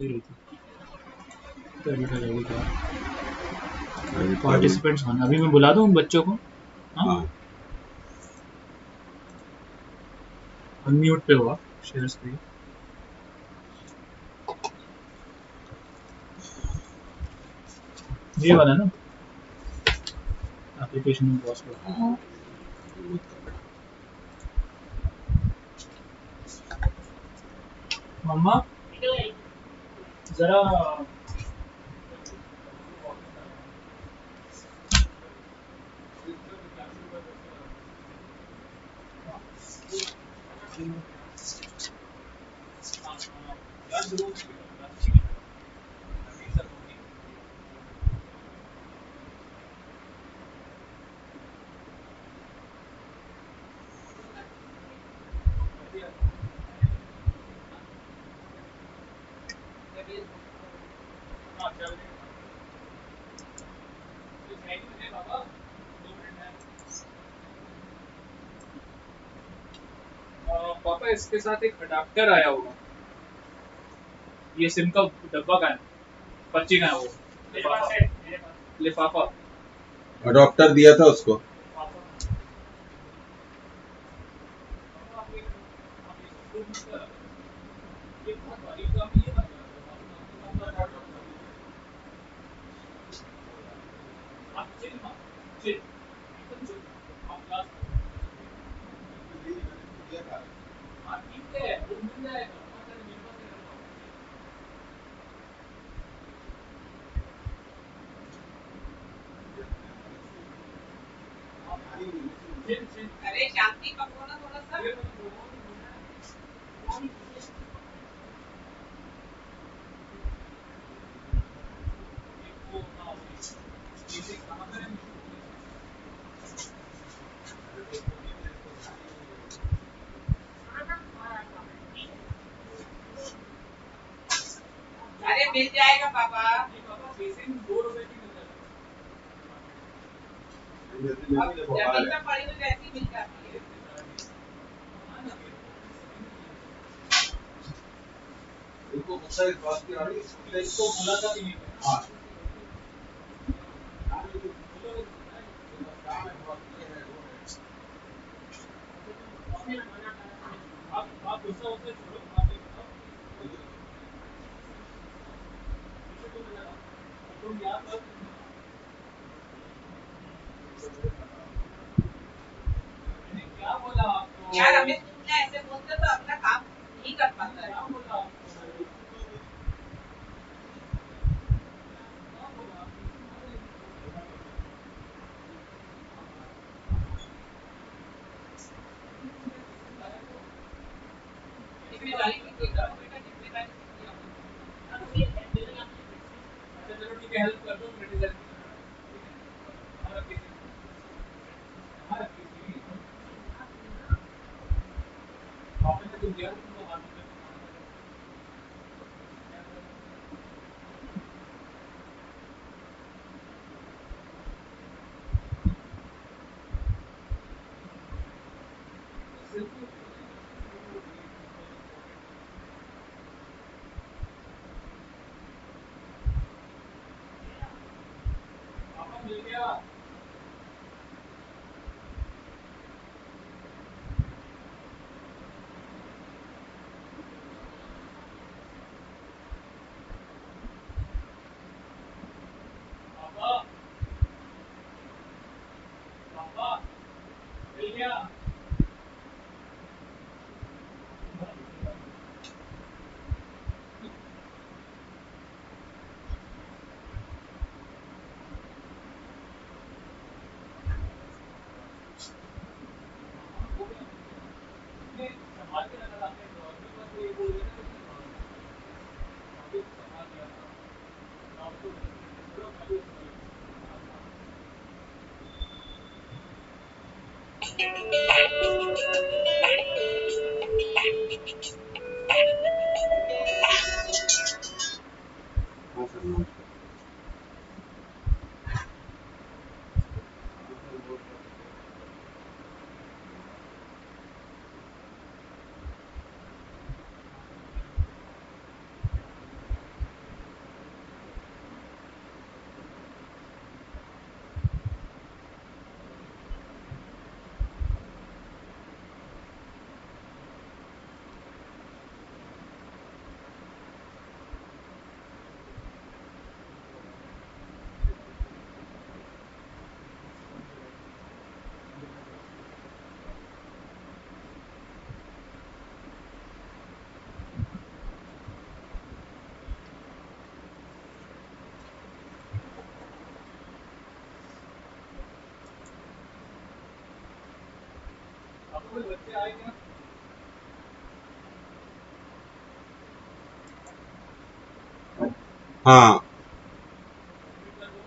रही थी तो अभी था पार्टिसिपेंट्स होना। अभी मैं बुला दूं उन बच्चों को। हाँ अनम्यूट पे हुआ शेयर स्क्रीन। ये वाला ना एप्लीकेशन पॉज कर। मम्मा जरा पापा इसके साथ एक अडाप्टर आया होगा। ये सिम का डब्बा का है, पर्ची का है वो लिफाफा। अडॉप्टर दिया था उसको। अरे शांति पकड़ो ना थोड़ा सा। अरे मिल जाएगा पापा। जमीन में पड़ी हुई वैसी मिल जाती है। इनको गुस्सा इस बात की आ रही है, इसको बोला था कि हाँ आप गुस्सा होते छोड़ो। तुम याद कर क्या बोला आपको? यार हमें तुमने ऐसे बोलते तो अपना काम नहीं कर पाता है। क्या बोला? जिम्मेदारी किसी का बेटा जिम्मेदारी किसी का। चलो ठीक है, हेल्प कर दो क्रिटिसिज्म। आपने तो दिया तुमको मालूम है। पापा मिल गया। पापा पापा मिल गया। संभाल के रखा था आपने ड्रॉअर में, बस वो ये बोल रहे थे कि अभी संभाल लिया था। आप तो छोड़ो, मैं भी हाँ सर नमस्कार। कोई बच्चे आए क्या? हाँ, एडमिट कर दो।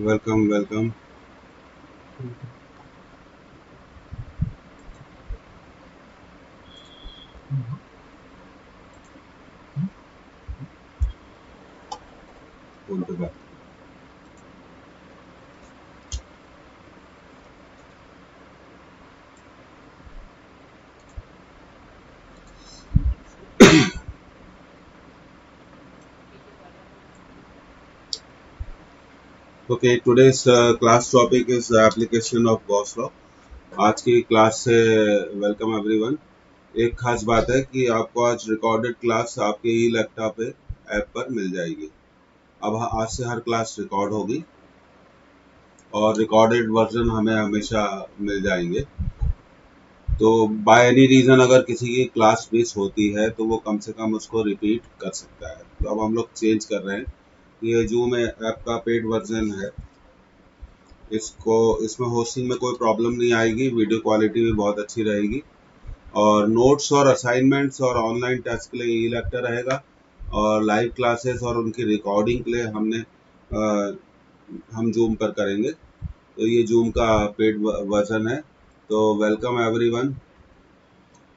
Welcome welcome. फोन पे बात। Okay, today's class topic is application of Gauss law. आज की क्लास से वेलकम एवरीवन। एक खास बात है कि आपको आज रिकॉर्डेड क्लास आपके ही लैपटॉप पे ऐप पर मिल जाएगी। अब आज से हर क्लास रिकॉर्ड होगी और रिकॉर्डेड वर्जन हमें हमेशा मिल जाएंगे। तो बाय एनी रीज़न अगर किसी की क्लास मिस होती है तो वो कम से कम उसको रिपीट कर सकता है। तो अब हम लोग चेंज कर रहे हैं। ये जूम ऐप का पेड वर्जन है। इसमें होस्टिंग में कोई प्रॉब्लम नहीं आएगी, वीडियो क्वालिटी भी बहुत अच्छी रहेगी और नोट्स और असाइनमेंट्स और ऑनलाइन टेस्ट के लिए ई लेक्चर रहेगा और लाइव क्लासेस और उनकी रिकॉर्डिंग के लिए हम जूम पर करेंगे। तो ये जूम का पेड वर्जन है। तो welcome everyone.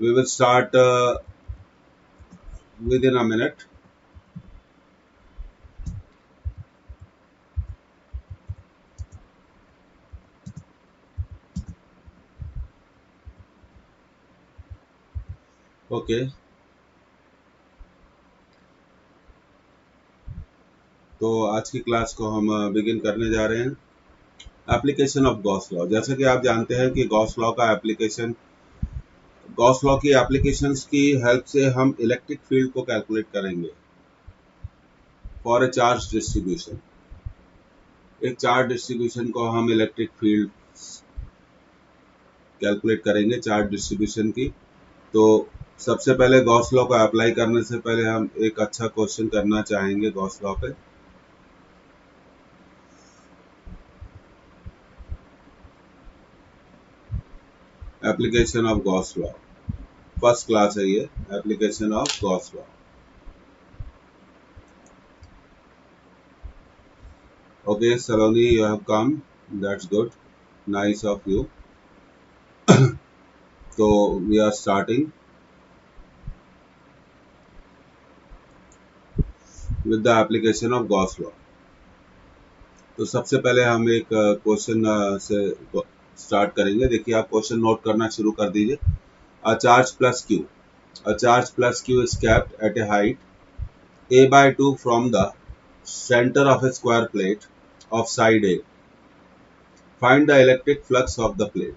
We will start within a minute. Okay, तो आज की क्लास को हम बिगिन करने जा रहे हैं। Application of Gauss law. जैसा कि आप जानते हैं कि गॉस लॉ की एप्लीकेशंस की हेल्प से हम इलेक्ट्रिक फील्ड को कैलकुलेट करेंगे फॉर ए चार्ज डिस्ट्रीब्यूशन। एक चार्ज डिस्ट्रीब्यूशन को हम इलेक्ट्रिक फील्ड कैलकुलेट करेंगे चार्ज डिस्ट्रीब्यूशन की। तो सबसे पहले गॉस लॉ को अप्लाई करने से पहले हम एक अच्छा क्वेश्चन करना चाहेंगे गॉस लॉ पे। Application of Gauss law, first class है ये, application of Gauss law. Okay, Saloni, you have come. That's good. Nice of you. So we are starting with the application of Gauss law. तो सबसे पहले हम एक question से start करेंगे। देखिए, आप क्वेश्चन नोट करना शुरू कर दीजिए। A charge plus Q. A charge plus Q is kept at a height a by 2 from the center of a square plate of side A. Find the electric flux of the plate.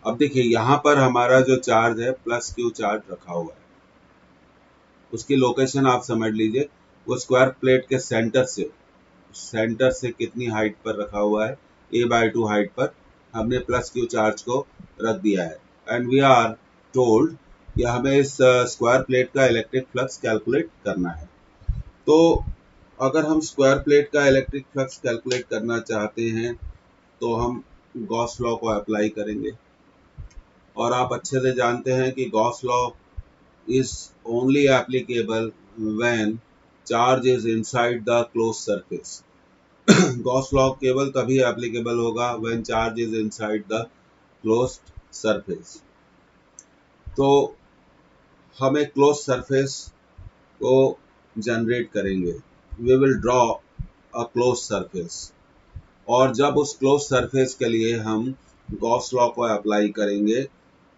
अब देखिए, यहाँ पर हमारा जो charge है plus Q charge रखा हुआ है, उसकी लोकेशन आप समझ लीजिए। वो स्क्वायर प्लेट के सेंटर से कितनी हाइट पर रखा हुआ है, a बाय 2 हाइट पर हमने प्लस क्यू चार्ज को रख दिया है। एंड वी आर टोल्ड कि हमें इस स्क्वायर प्लेट का इलेक्ट्रिक फ्लक्स कैलकुलेट करना है। तो अगर हम स्क्वायर प्लेट का इलेक्ट्रिक फ्लक्स कैलकुलेट करना चाहते हैं तो हम गॉस लॉ को अप्लाई करेंगे। और आप अच्छे से जानते हैं कि Gauss law is only applicable when charge is inside the closed surface. Gauss law केवल तभी एप्लीकेबल होगा when charge is inside the closed surface. तो हम एक क्लोज सरफेस को जनरेट करेंगे। We will draw a closed surface. और जब उस क्लोज सरफेस के लिए हम गॉस लॉ को अप्लाई करेंगे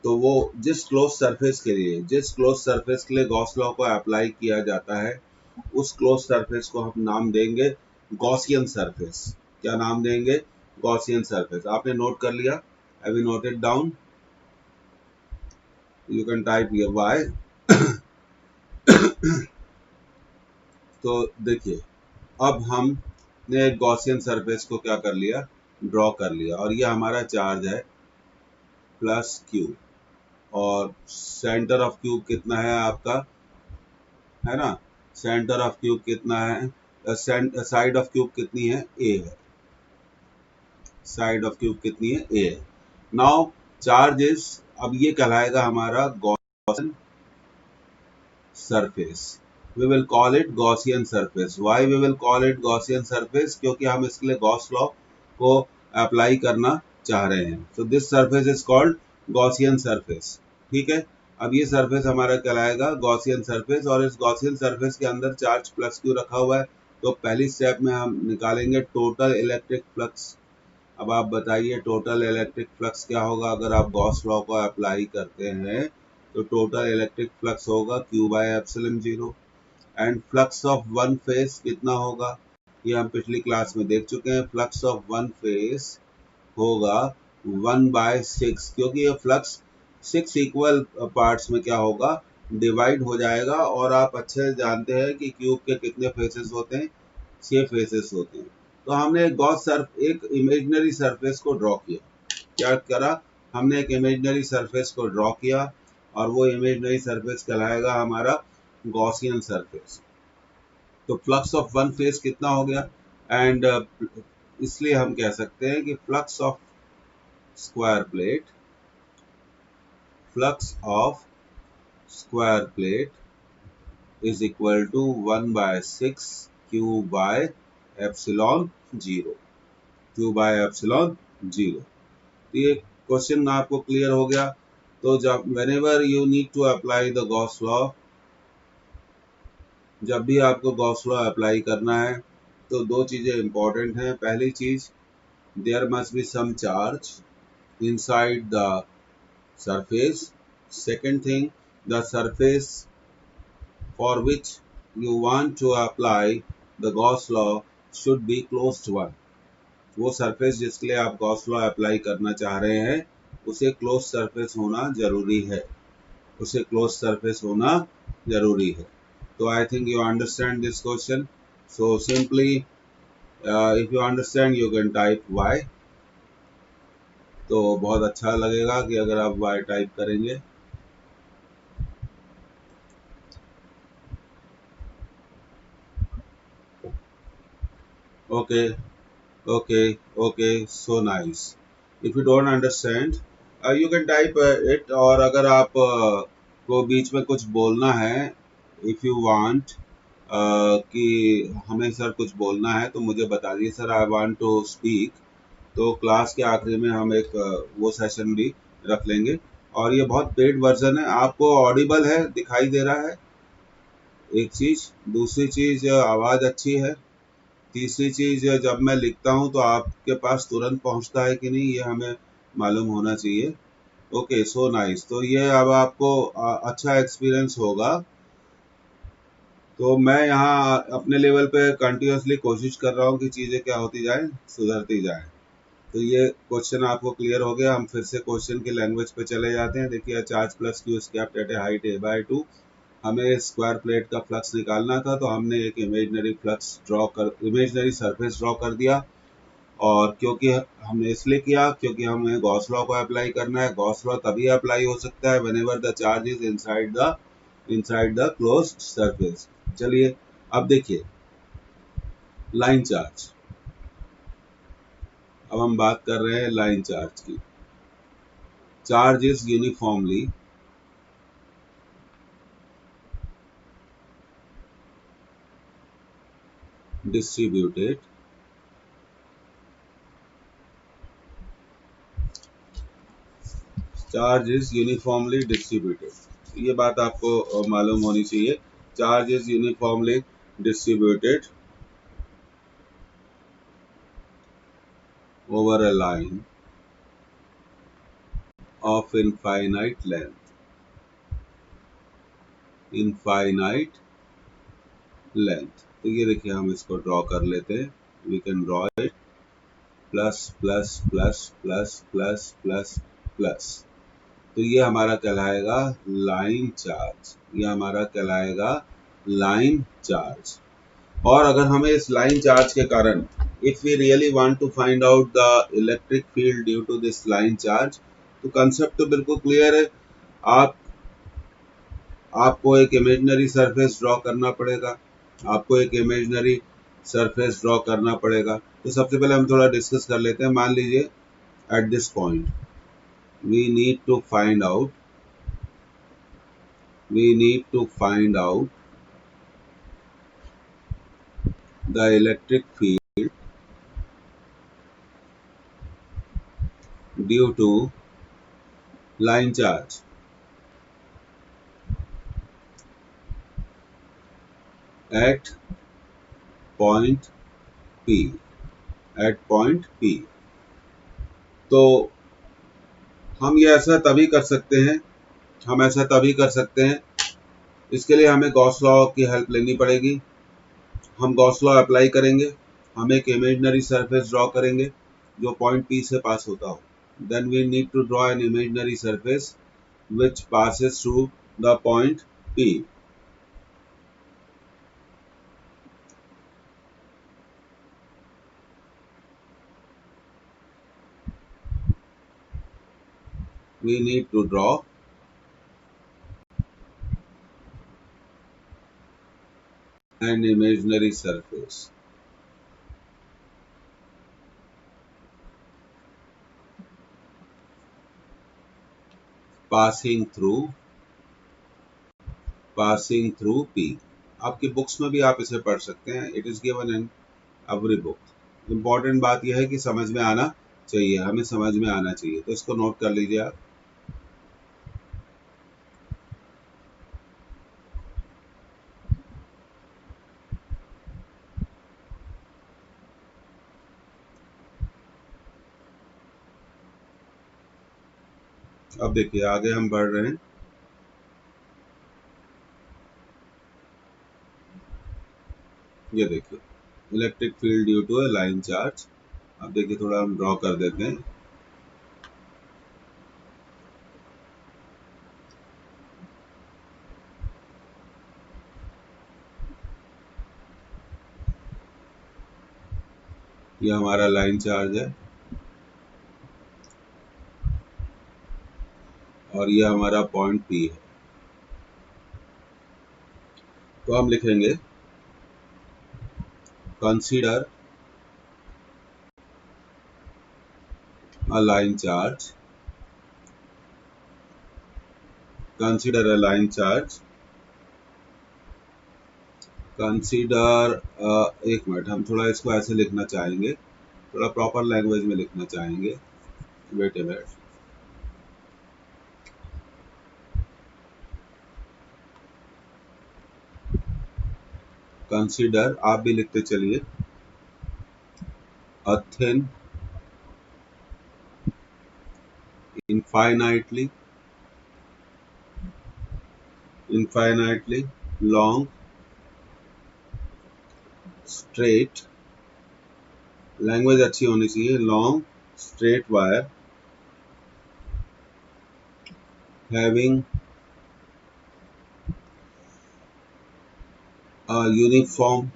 तो वो जिस क्लोज सरफेस के लिए गॉस लॉ को अप्लाई किया जाता है उस क्लोज सरफेस को हम नाम देंगे गॉसियन सरफेस। क्या नाम देंगे? Gaussian surface. आपने नोट कर लिया? Have you noted down? You can type here Y. तो देखिए, अब हमने गॉसियन सरफेस को क्या कर लिया, ड्रॉ कर लिया और ये हमारा चार्ज है प्लस क्यू, और सेंटर ऑफ क्यूब कितना है आपका, है ना, सेंटर ऑफ क्यूब कितना है, साइड ऑफ क्यूब कितनी है, ए है, साइड ऑफ क्यूब कितनी है, ए है। नाउ चार्ज इज, अब ये कहलाएगा हमारा Gaussian surface, we will call it Gaussian surface. Why we will call it Gaussian surface, क्योंकि हम इसके लिए गॉस लॉ को अप्लाई करना चाह रहे हैं। So this surface is called Gaussian surface, ठीक है। अब ये सरफेस हमारा कहलाएगा गॉसियन सरफेस, और इस गॉसियन सरफेस के अंदर चार्ज प्लस क्यू रखा हुआ है। तो पहली स्टेप में हम निकालेंगे टोटल इलेक्ट्रिक फ्लक्स। अब आप बताइए टोटल इलेक्ट्रिक फ्लक्स क्या होगा अगर आप गॉस लॉ को अप्लाई करते हैं, तो टोटल इलेक्ट्रिक फ्लक्स होगा Q by epsilon 0, and flux of one face कितना होगा, ये हम पिछली क्लास में देख चुके हैं। फ्लक्स ऑफ वन फेस होगा 1/6, क्योंकि ये फ्लक्स 6 इक्वल पार्ट्स में क्या होगा, डिवाइड हो जाएगा, और आप अच्छे से जानते हैं कि क्यूब के कितने फेसेस होते हैं, 6 फेसेस होते हैं। तो हमने एक इमेजिनरी सरफेस को ड्रॉ किया, क्या करा, हमने एक इमेजिनरी सरफेस को ड्रॉ किया, और वो इमेजिनरी सरफेस कहलाएगा हमारा गॉसियन सरफेस। तो फ्लक्स ऑफ वन फेस कितना हो गया, एंड इसलिए हम कह सकते हैं कि flux of square plate, flux of square plate is equal to 1/6 Q by epsilon 0, Q by epsilon 0। तो ये क्वेश्चन आपको क्लियर हो गया। तो जब whenever you need to apply the Gauss law, जब भी आपको गॉस लॉ अप्लाई करना है तो दो चीजें इंपॉर्टेंट हैं। पहली चीज, there must be some charge inside the surface. Second thing, the surface for which you want to apply the Gauss law should be closed one. वो सरफेस जिसके लिए आप गॉस लॉ अप्लाई करना चाह रहे हैं उसे क्लोज सरफेस होना जरूरी है, उसे क्लोज सरफेस होना जरूरी है। So I think you understand this question. So simply, if you understand, you can type y. तो बहुत अच्छा लगेगा कि अगर आप y टाइप करेंगे। Okay, okay, okay. So nice. If you don't understand, you can type it. और अगर आप को बीच में कुछ बोलना है, if you want, कि हमें सर कुछ बोलना है तो मुझे बता दीजिए, sir I want to speak. तो क्लास के आखिरी में हम एक वो सेशन भी रख लेंगे। और ये बहुत पेड वर्जन है, आपको ऑडिबल है, दिखाई दे रहा है, एक चीज। दूसरी चीज, आवाज अच्छी है। तीसरी चीज, जब मैं लिखता हूँ तो आपके पास तुरंत पहुंचता है कि नहीं, ये हमें मालूम होना चाहिए। Okay, so nice. तो ये अब आपको अच्छा एक्सपीरियंस होगा। तो मैं यहाँ अपने लेवल पे कंटिन्यूसली कोशिश कर रहा हूँ कि चीज़ें क्या होती जाए, सुधरती जाए। तो ये क्वेश्चन आपको क्लियर हो गया। हम फिर से क्वेश्चन की लैंग्वेज पे चले जाते हैं। देखिए, charge plus Q is kept at A height a/2। हमें स्क्वायर प्लेट का फ्लक्स निकालना था, तो हमने एक इमेजिनरी सरफेस ड्रॉ कर दिया। और क्योंकि हमने इसलिए किया क्योंकि हमें गॉस लॉ को अप्लाई करना है। गॉस लॉ तभी अप्लाई हो सकता है whenever the charge is inside the closed surface. चलिए अब देखिए लाइन चार्ज। अब हम बात कर रहे हैं लाइन चार्ज की। Charge is uniformly distributed charge is uniformly distributed, ये बात आपको मालूम होनी चाहिए। Charge is uniformly distributed over a line of infinite length, infinite length। तो ये देखिए, हम इसको ड्रॉ कर लेते हैं। We can draw it plus plus plus plus plus plus plus. तो ये हमारा कहलाएगा लाइन चार्ज, ये हमारा कहलाएगा लाइन चार्ज। और अगर हमें इस लाइन चार्ज के कारण if we really want to find out the electric field due to this line charge, तो कंसेप्ट तो बिल्कुल क्लियर है। आप आपको एक इमेजिनरी सरफेस ड्रॉ करना पड़ेगा, आपको एक इमेजिनरी सरफेस ड्रॉ करना पड़ेगा। तो सबसे पहले हम थोड़ा डिस्कस कर लेते हैं। मान लीजिए at this point we need to find out the electric field due to line charge at point P, तो हम ये ऐसा तभी कर सकते हैं, इसके लिए हमें गॉस लॉ की हेल्प लेनी पड़ेगी। हम गॉस लॉ अप्लाई करेंगे, हम एक इमेजिनरी सरफेस ड्रॉ करेंगे जो पॉइंट P से पास होता हो। Then we need to draw an imaginary surface which passes through the point P. We need to draw an imaginary surface passing through P. आपकी books में भी आप इसे पढ़ सकते हैं। It is given in every book. Important बात यह है कि समझ में आना चाहिए, हमें समझ में आना चाहिए, तो इसको नोट कर लीजिए आप। अब देखिए आगे हम बढ़ रहे हैं। ये देखिए electric field due to a line charge. अब देखिए थोड़ा हम ड्रॉ कर देते हैं। ये हमारा लाइन चार्ज है और ये हमारा पॉइंट P है। तो हम लिखेंगे consider a line charge, consider एक मिनट, हम थोड़ा इसको ऐसे लिखना चाहेंगे, थोड़ा प्रॉपर लैंग्वेज में लिखना चाहेंगे। Wait a minute. कंसीडर, आप भी लिखते चलिए, a thin infinitely long straight, language अच्छी होनी चाहिए, long straight wire having a uniform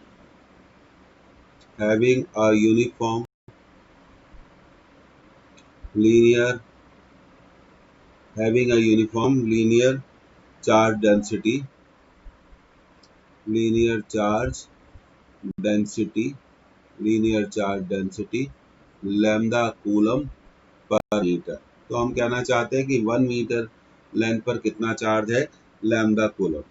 linear charge density lambda coulomb per metre. तो हम कहना चाहते हैं कि 1 मीटर लेंथ पर कितना चार्ज है, lambda coulomb.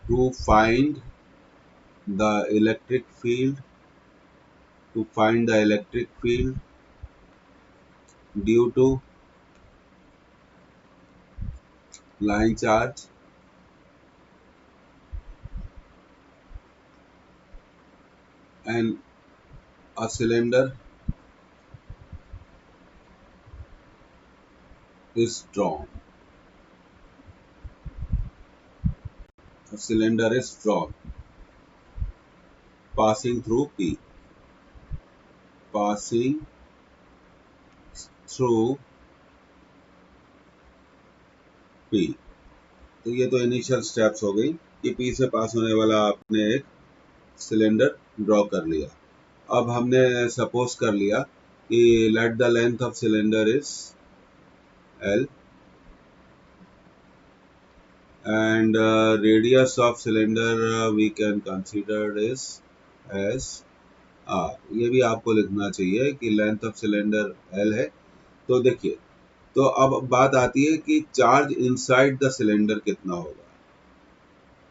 To find the electric field due to line charge and a cylinder is drawn. Passing through P. तो ये तो इनिशियल स्टेप्स हो गई कि P से पास होने वाला आपने एक सिलेंडर ड्रॉ कर लिया। अब हमने सपोज कर लिया कि let the length of cylinder is L and radius of cylinder we can consider is as R। ये भी आपको लिखना चाहिए कि लेंथ ऑफ सिलेंडर L है। तो देखिए, तो अब बात आती है कि चार्ज इनसाइड द सिलेंडर कितना होगा।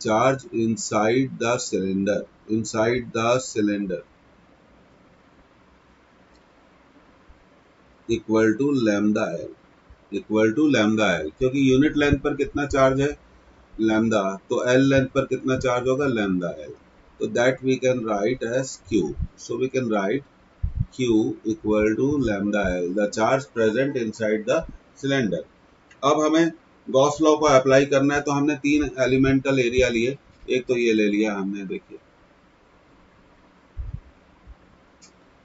Charge inside the cylinder equal to lambda L, क्योंकि यूनिट लेंथ पर कितना चार्ज है लैम्डा, तो एल लेंथ पर कितना चार्ज होगा लैम्डा एल। तो that we can write as Q. So we can write Q equal to lambda L, the charge present inside the cylinder. अब हमें गॉस लॉ को अप्लाई करना है, तो हमने तीन एलिमेंटल एरिया लिए। एक तो ये ले लिया हमने, देखिए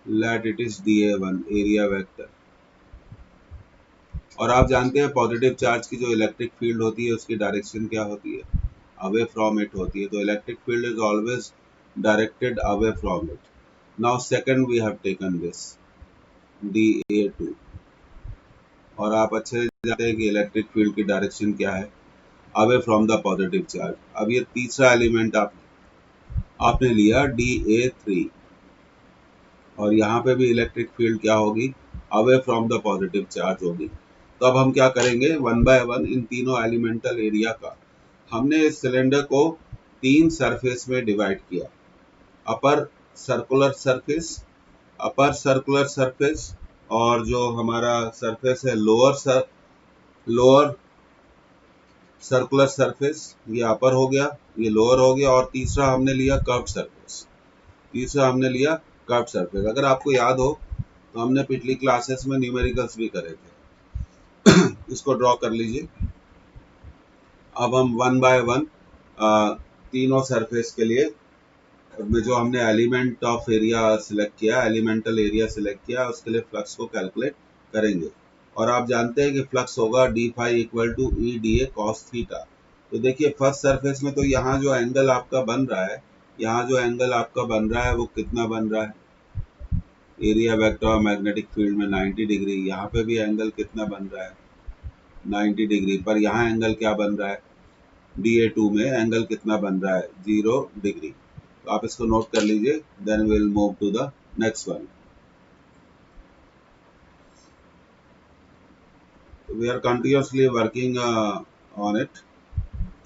late it is dA1 area vector. और आप जानते हैं पॉजिटिव चार्ज की जो इलेक्ट्रिक फील्ड होती है उसकी डायरेक्शन क्या होती है, अवे फ्रॉम इट होती है। तो electric field is always directed away from it. Now second we have taken this dA2, और आप अच्छे से जानते हैं कि इलेक्ट्रिक फील्ड की डायरेक्शन क्या है, away from the positive charge. अब ये तीसरा एलिमेंट आपने लिया dA3, और यहाँ पे भी इलेक्ट्रिक फील्ड क्या होगी, away from the positive charge होगी। तो अब हम क्या करेंगे, वन बाय वन इन तीनों एलिमेंटल एरिया का हमने इस सिलेंडर को तीन सरफेस में डिवाइड किया। अपर सर्कुलर सरफेस, और जो हमारा सरफेस है लोअर सर्कुलर सरफेस, ये अपर हो गया, ये लोअर हो गया, और तीसरा हमने लिया कर्व्ड सरफेस। अगर आपको याद हो तो हमने पिछली क्लासेस में न्यूमेरिकल्स भी करे थे। इसको ड्रॉ कर लीजिए। अब हम वन बाय वन तीनों सरफेस के लिए जो हमने एलिमेंटल एरिया सिलेक्ट किया, उसके लिए फ्लक्स को कैलकुलेट करेंगे। और आप जानते हैं कि फ्लक्स होगा d phi equal to E D A cos theta. तो देखिए फर्स्ट सरफेस में तो यहाँ जो एंगल आपका बन रहा है वो कितना बन रहा है, एरिया वेक्टर और मैग्नेटिक फील्ड में 90 डिग्री। यहाँ पे भी एंगल कितना बन रहा है 90 डिग्री, पर यहाँ एंगल क्या बन रहा है, dA2 में एंगल कितना बन रहा है 0 डिग्री। तो आप इसको नोट कर लीजिए, then will move to the next one. We are continuously working on it.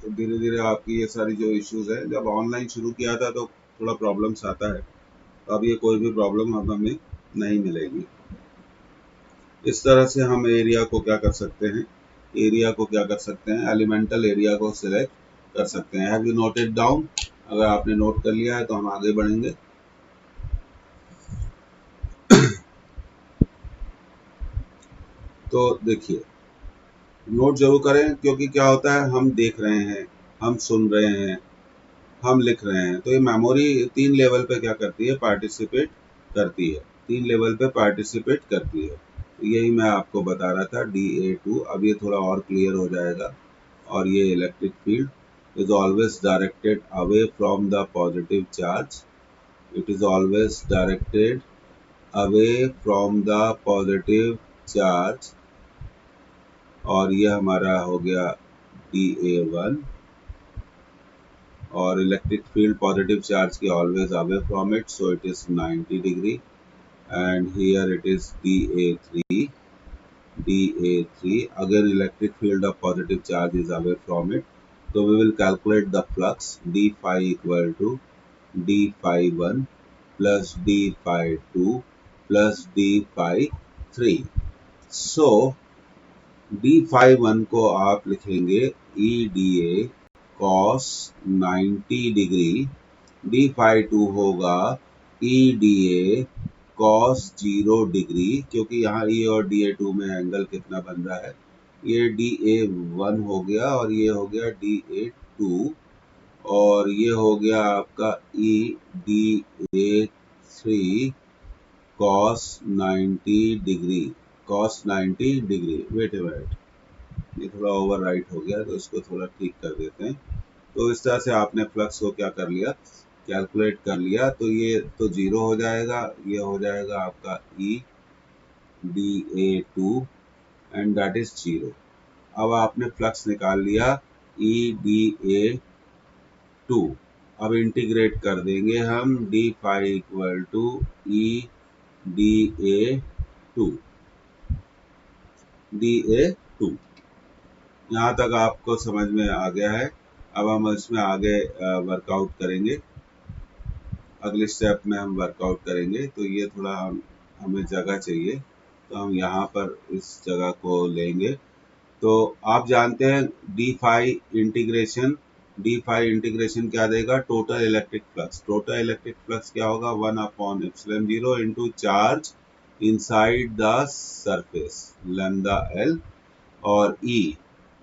तो धीरे धीरे आपकी ये सारी जो इश्यूज है, जब ऑनलाइन शुरू किया था तो थोड़ा प्रॉब्लम्स आता है, तो अब ये कोई भी प्रॉब्लम अब हमें नहीं मिलेगी। इस तरह से हम एरिया को क्या कर सकते हैं, एलिमेंटल एरिया को सिलेक्ट कर सकते हैं। Have you noted down? अगर आपने नोट कर लिया है तो हम आगे बढ़ेंगे। तो देखिए, नोट जरूर करें, क्योंकि क्या होता है, हम देख रहे हैं, हम सुन रहे हैं, हम लिख रहे हैं, तो ये मेमोरी तीन लेवल पे क्या करती है, पार्टिसिपेट करती है। तो यही मैं आपको बता रहा था dA2। अब ये थोड़ा और क्लियर हो जाएगा। और ये electric field is always directed away from the positive charge. It is always directed away from the positive charge। और ये हमारा हो गया dA1, और इलेक्ट्रिक फील्ड पॉजिटिव चार्ज की always away from it, so it is 90 degree. And here it is dA3, again electric field of positive charge is away from it, so we will calculate the flux d phi equal to d phi 1 plus d phi 2 plus d phi 3। so d phi 1 को आप लिखेंगे e da cos 90 degree, d phi 2 होगा e da cos 0 degree, क्योंकि यहाँ E और dA2 में angle कितना बन रहा है, ये dA1 हो गया और ये हो गया dA2, और ये हो गया आपका E dA3 cos 90 degree. Wait, ये थोड़ा ओवर राइट हो गया, तो इसको थोड़ा ठीक कर देते हैं। तो इस तरह से आपने फ्लक्स को क्या कर लिया, कैलकुलेट कर लिया तो ये तो 0 हो जाएगा, ये हो जाएगा आपका EDA2 एंड दैट इज 0। अब आपने फ्लक्स निकाल लिया EDA2। अब इंटीग्रेट कर देंगे हम d phi equal to EDA2 DA2। यहाँ तक आपको समझ में आ गया है। अब हम इसमें आगे वर्कआउट करेंगे, अगले स्टेप में हम वर्कआउट करेंगे। तो ये थोड़ा हमें जगह चाहिए, तो हम यहाँ पर इस जगह को लेंगे। तो आप जानते हैं डी फाई इंटीग्रेशन क्या देगा, total electric flux. Total electric flux क्या होगा, 1/ε0 into charge inside the surface lambda L, और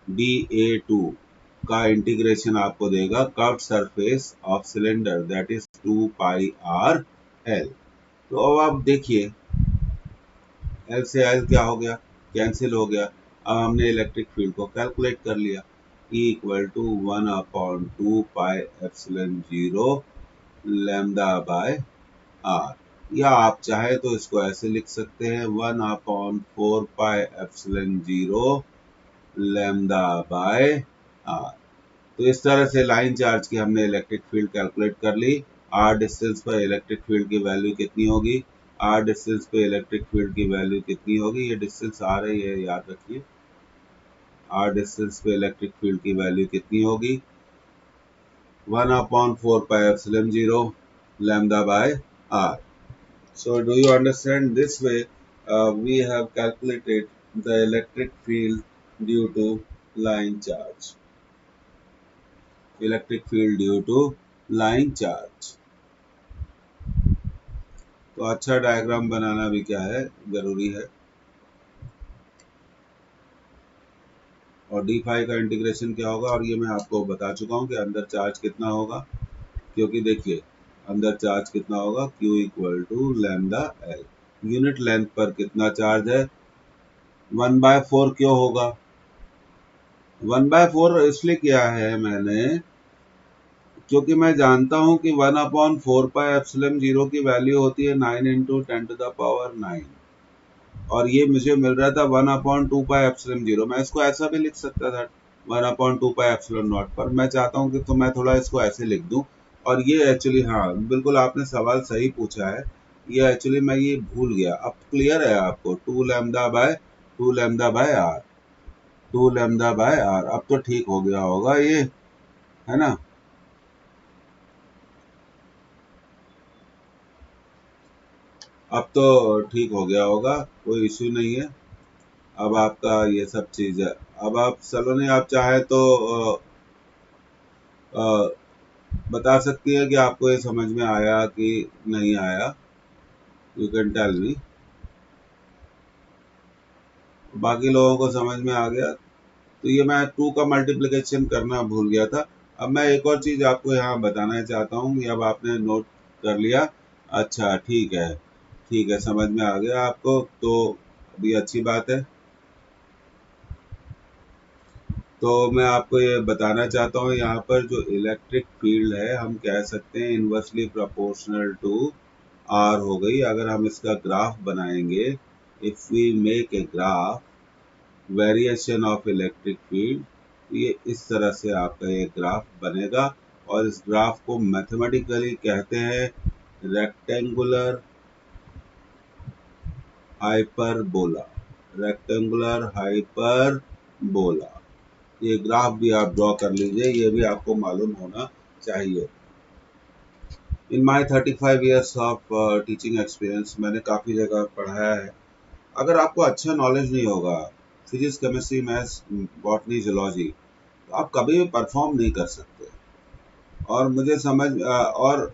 DA2 का इंटीग्रेशन आपको देगा curved surface of cylinder that is 2 pi r l। तो अब आप देखिए l से l क्या हो गया, कैंसिल हो गया। अब हमने इलेक्ट्रिक फील्ड को कैलकुलेट कर लिया, E equal to 1/2 pi epsilon 0 lambda by r, या आप चाहे तो इसको ऐसे लिख सकते हैं 1/4 pi epsilon 0 lambda by r। तो इस तरह से लाइन चार्ज की हमने इलेक्ट्रिक फील्ड कैलकुलेट कर ली। r डिस्टेंस पर इलेक्ट्रिक फील्ड की वैल्यू कितनी होगी, r डिस्टेंस पे इलेक्ट्रिक फील्ड की वैल्यू कितनी होगी, ये डिस्टेंस r है, ये याद रखिए। r डिस्टेंस पे इलेक्ट्रिक फील्ड की वैल्यू कितनी होगी, 1/4 pi epsilon 0 lambda by r। So do you understand? This way we have calculated the electric field due to line charge. Electric field due to line charge. तो अच्छा diagram बनाना भी क्या है, जरूरी है। और डी फाई का इंटीग्रेशन क्या होगा, और ये मैं आपको बता चुका हूँ कि अंदर चार्ज कितना होगा, क्योंकि देखिए अंदर चार्ज कितना होगा, Q equal to lambda L. Unit length पर कितना चार्ज है, 1/4 क्यों होगा, 1/4 इसलिए किया है मैंने क्योंकि मैं जानता हूं कि 1/4 पाई एप्सिलॉन 0 की वैल्यू होती है 9 इंटू 10⁹9, और ये मुझे मिल रहा था 1/2 पाई एप्सिलॉन 0। मैं इसको ऐसा भी लिख सकता था 1/2 पाई एप्सिलॉन नॉट, पर मैं चाहता हूं कि तो मैं थोड़ा इसको ऐसे लिख दूं। और ये एक्चुअली, हाँ बिल्कुल आपने सवाल सही पूछा है, ये एक्चुअली मैं ये भूल गया। अब क्लियर है आपको, 2 lambda by r, 2 lambda by r। अब तो ठीक हो गया होगा ये, है ना। अब तो ठीक हो गया होगा, कोई इश्यू नहीं है। अब आपका ये सब चीज है। अब आप सलोनी आप चाहे तो बता सकती है कि आपको ये समझ में आया कि नहीं आया, यू कैन टेल मी। बाकी लोगों को समझ में आ गया। तो ये मैं 2 का मल्टीप्लिकेशन करना भूल गया था। अब मैं एक और चीज आपको यहाँ बताना चाहता हूँ कि अब आपने नोट कर लिया, अच्छा ठीक है, ठीक है, समझ में आ गया आपको, तो अभी अच्छी बात है। तो मैं आपको ये बताना चाहता हूँ, यहाँ पर जो इलेक्ट्रिक फील्ड है हम कह सकते हैं इनवर्सली प्रोपोर्शनल टू r हो गई। अगर हम इसका ग्राफ बनाएंगे, if we make a graph variation of electric field, ये इस तरह से आपका ये ग्राफ बनेगा। और इस ग्राफ को मैथमेटिकली कहते हैं रेक्टेंगुलर हाइपरबोला, रेक्टेंगुलर हाइपरबोला। ये ग्राफ भी आप ड्रॉ कर लीजिए, ये भी आपको मालूम होना चाहिए। इन माई 35 ईयर्स ऑफ टीचिंग एक्सपीरियंस मैंने काफ़ी जगह पढ़ाया है। अगर आपको अच्छा नॉलेज नहीं होगा physics, chemistry, maths, botany, zoology, तो आप कभी भी परफॉर्म नहीं कर सकते। और मुझे और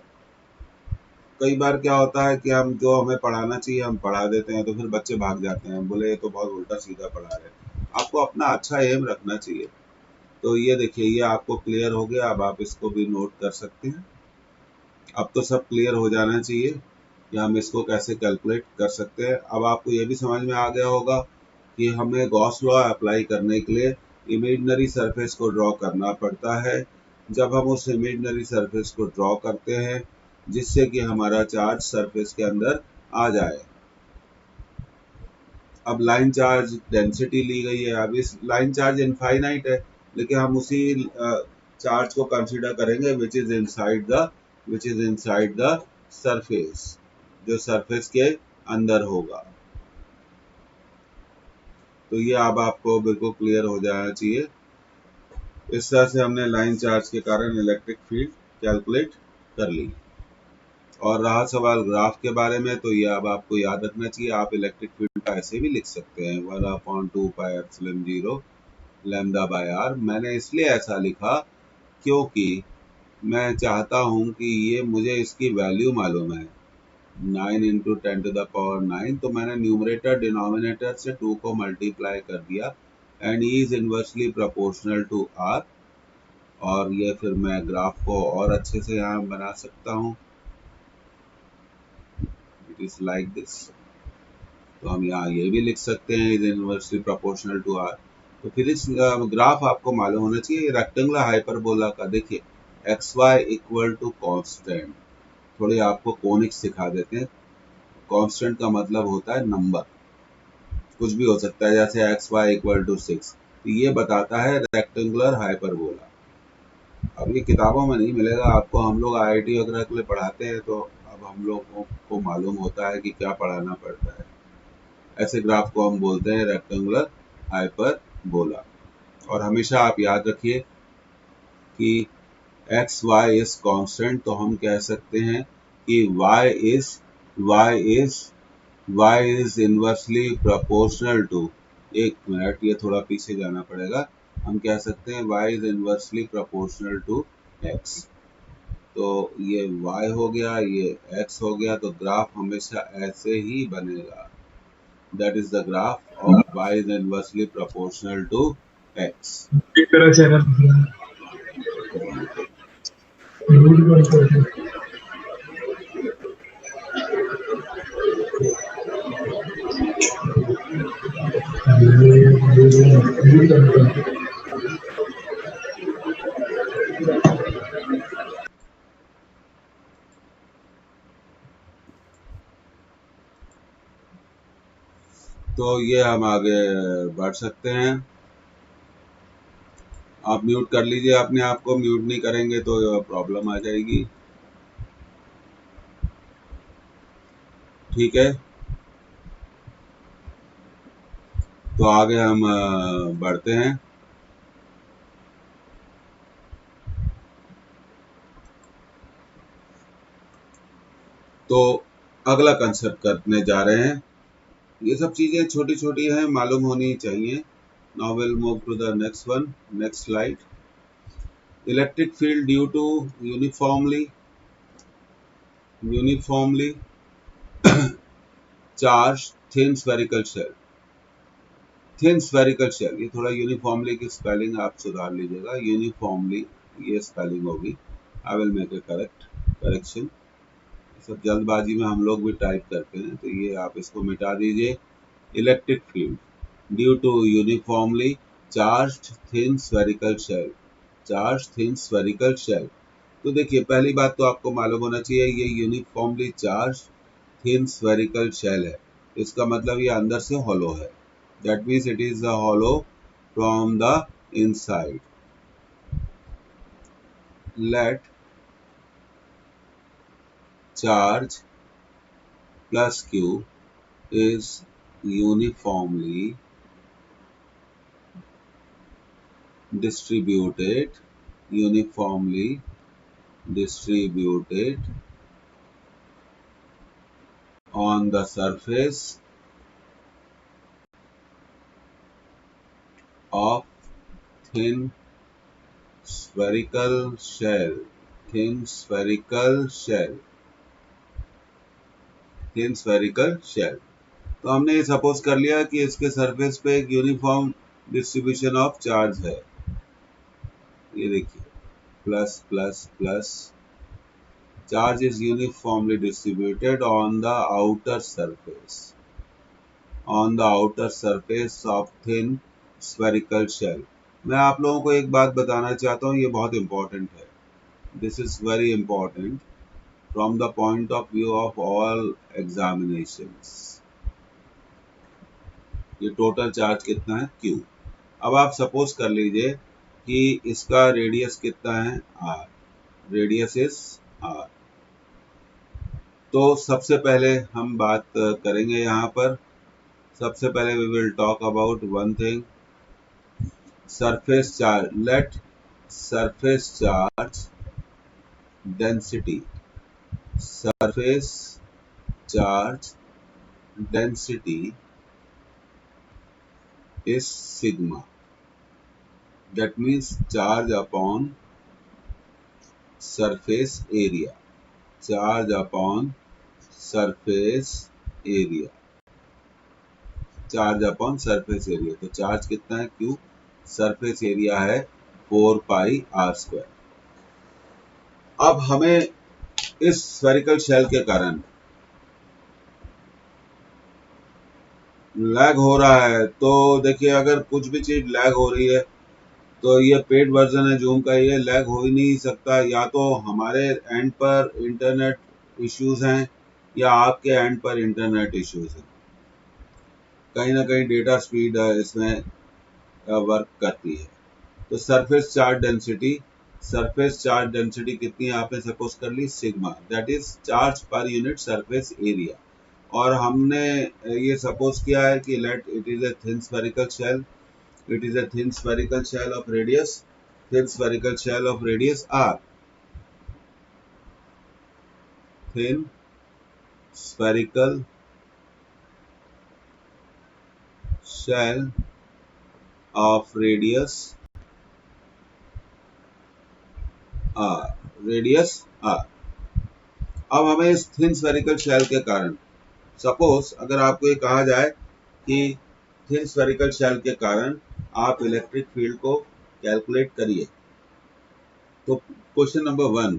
कई बार क्या होता है कि हम जो हमें पढ़ाना चाहिए हम पढ़ा देते हैं, तो फिर बच्चे भाग जाते हैं, बोले ये तो बहुत उल्टा सीधा पढ़ा रहे हैं। आपको अपना अच्छा एम रखना चाहिए। तो ये देखिए, ये आपको क्लियर हो गया। अब आप इसको भी नोट कर सकते हैं। अब तो सब क्लियर हो जाना चाहिए कि हम इसको कैसे कैलकुलेट कर सकते हैं। अब आपको ये भी समझ में आ गया होगा कि हमें गॉस लॉ अप्लाई करने के लिए इमेजिनरी सरफेस को ड्रॉ करना पड़ता है, जब हम उस इमेजिनरी सरफेस को ड्रॉ करते हैं जिससे कि हमारा चार्ज सरफेस के अंदर आ जाए। अब लाइन चार्ज डेंसिटी ली गई है, अब इस लाइन चार्ज इनफाइनाइट है, लेकिन हम उसी चार्ज को कंसीडर करेंगे विच इज इनसाइड द सरफेस, जो सरफेस के अंदर होगा। तो ये अब आपको बिल्कुल क्लियर हो जाना चाहिए। इस तरह से हमने लाइन चार्ज के कारण इलेक्ट्रिक फील्ड कैलकुलेट कर ली। और रहा सवाल ग्राफ के बारे में, तो ये अब आपको याद रखना चाहिए। आप इलेक्ट्रिक फील्ड का ऐसे भी लिख सकते हैं 1/2πε0 λ/r। मैंने इसलिए ऐसा लिखा क्योंकि मैं चाहता हूं कि ये मुझे इसकी वैल्यू मालूम है, 9 × 10⁹ तो मैंने न्यूमरेटर डिनोमिनेटर से 2 को मल्टीप्लाई कर दिया and E is inversely proportional to R. और ये फिर मैं ग्राफ को और अच्छे से यहाँ बना सकता हूँ, इट इज लाइक दिस। तो हम यहाँ ये भी लिख सकते हैं is inversely proportional to R. तो फिर इस ग्राफ आपको मालूम होना चाहिए रेक्टेंगुलर हाइपरबोला का। देखिए X Y equal to constant, थोड़ी आपको कोनिक्स सिखा देते हैं। कांस्टेंट का मतलब होता है नंबर, कुछ भी हो सकता है, जैसे एक्स वाई इक्वल टू 6। तो ये बताता है रेक्टेंगुलर हाइपरबोला। अब ये किताबों में नहीं मिलेगा आपको, हम लोग IIT वगैरह के लिए पढ़ाते हैं, तो अब हम लोगों को मालूम होता है कि क्या पढ़ाना पड़ता है। ऐसे ग्राफ को हम बोलते हैं रेक्टेंगुलर हाइपरबोला। और हमेशा आप याद रखिए कि एक्स वाई इज कांस्टेंट, तो हम कह सकते हैं कि y is inversely proportional to, एक मिनट ये थोड़ा पीछे जाना पड़ेगा, हम कह सकते हैं y is inversely proportional to x। तो ये y हो गया, ये x हो गया, तो ग्राफ हमेशा ऐसे ही बनेगा। That is the graph of y is inversely proportional to x। तो ये हम आगे बढ़ सकते हैं। आप म्यूट कर लीजिए अपने आप को, म्यूट नहीं करेंगे तो प्रॉब्लम आ जाएगी। ठीक है, तो आगे हम बढ़ते हैं। तो अगला कंसेप्ट करने जा रहे हैं। ये सब चीजें छोटी छोटी हैं, मालूम होनी चाहिए। Now will move to the next one, next slide. Electric field due to uniformly charge thin spherical shell. Thin spherical shell, ये थोड़ा यूनिफॉर्मली की स्पेलिंग आप सुधार लीजिएगा, यूनिफॉर्मली ये स्पेलिंग होगी। I will make a correction. सब जल्दबाजी में हम लोग भी टाइप करते हैं, तो ये आप इसको मिटा दीजिए। Electric field due to uniformly charged thin spherical shell, charge thin spherical shell. तो देखिए पहली बात तो आपको मालूम होना चाहिए ये uniformly charge thin spherical shell है, इसका मतलब ये अंदर से हॉलो है। That means it is the hollow from the inside. Let charge plus q is uniformly distributed on the surface of thin spherical shell, thin spherical shell। तो हमने ये सपोज कर लिया कि इसके सरफेस पे एक यूनिफॉर्म डिस्ट्रीब्यूशन ऑफ चार्ज है। ये देखिए plus plus plus, charge is uniformly distributed on the outer surface of thin spherical shell। मैं आप लोगों को एक बात बताना चाहता हूँ, ये बहुत इंपॉर्टेंट है. This is very important from the point of view of all examinations. ये टोटल चार्ज कितना है? Q. अब आप सपोज कर लीजिए कि इसका रेडियस कितना है? R. Radius is R. तो सबसे पहले हम बात करेंगे यहाँ पर. सबसे पहले we will talk about one thing, surface charge. Let surface charge density, surface charge density is sigma. That means charge upon surface area. Charge upon surface area. Charge upon surface area. तो charge कितना है? Q. Surface area है 4 pi R square. अब हमें इस spherical shell के कारण lag हो रहा है. तो देखिए, अगर कुछ भी चीज लैग हो रही है तो ये पेड वर्जन है जूम का, ये लैग हो ही नहीं सकता. या तो हमारे एंड पर इंटरनेट इश्यूज हैं या आपके एंड पर इंटरनेट इश्यूज हैं. कहीं ना कहीं डेटा स्पीड इसमें वर्क करती है. तो सरफेस चार्ज डेंसिटी कितनी है आपने सपोज कर ली? Sigma. That is charge per unit surface area. और हमने ये सपोज किया है कि let it is a thin spherical shell. It is a thin spherical shell of radius, thin spherical shell of radius r. Thin spherical shell of radius r. Radius r. अब हमें इस thin spherical shell के कारण, suppose अगर आपको ये कहा जाए कि थिन स्फेरिकल शेल के कारण आप इलेक्ट्रिक फील्ड को कैलकुलेट करिए, तो क्वेश्चन नंबर 1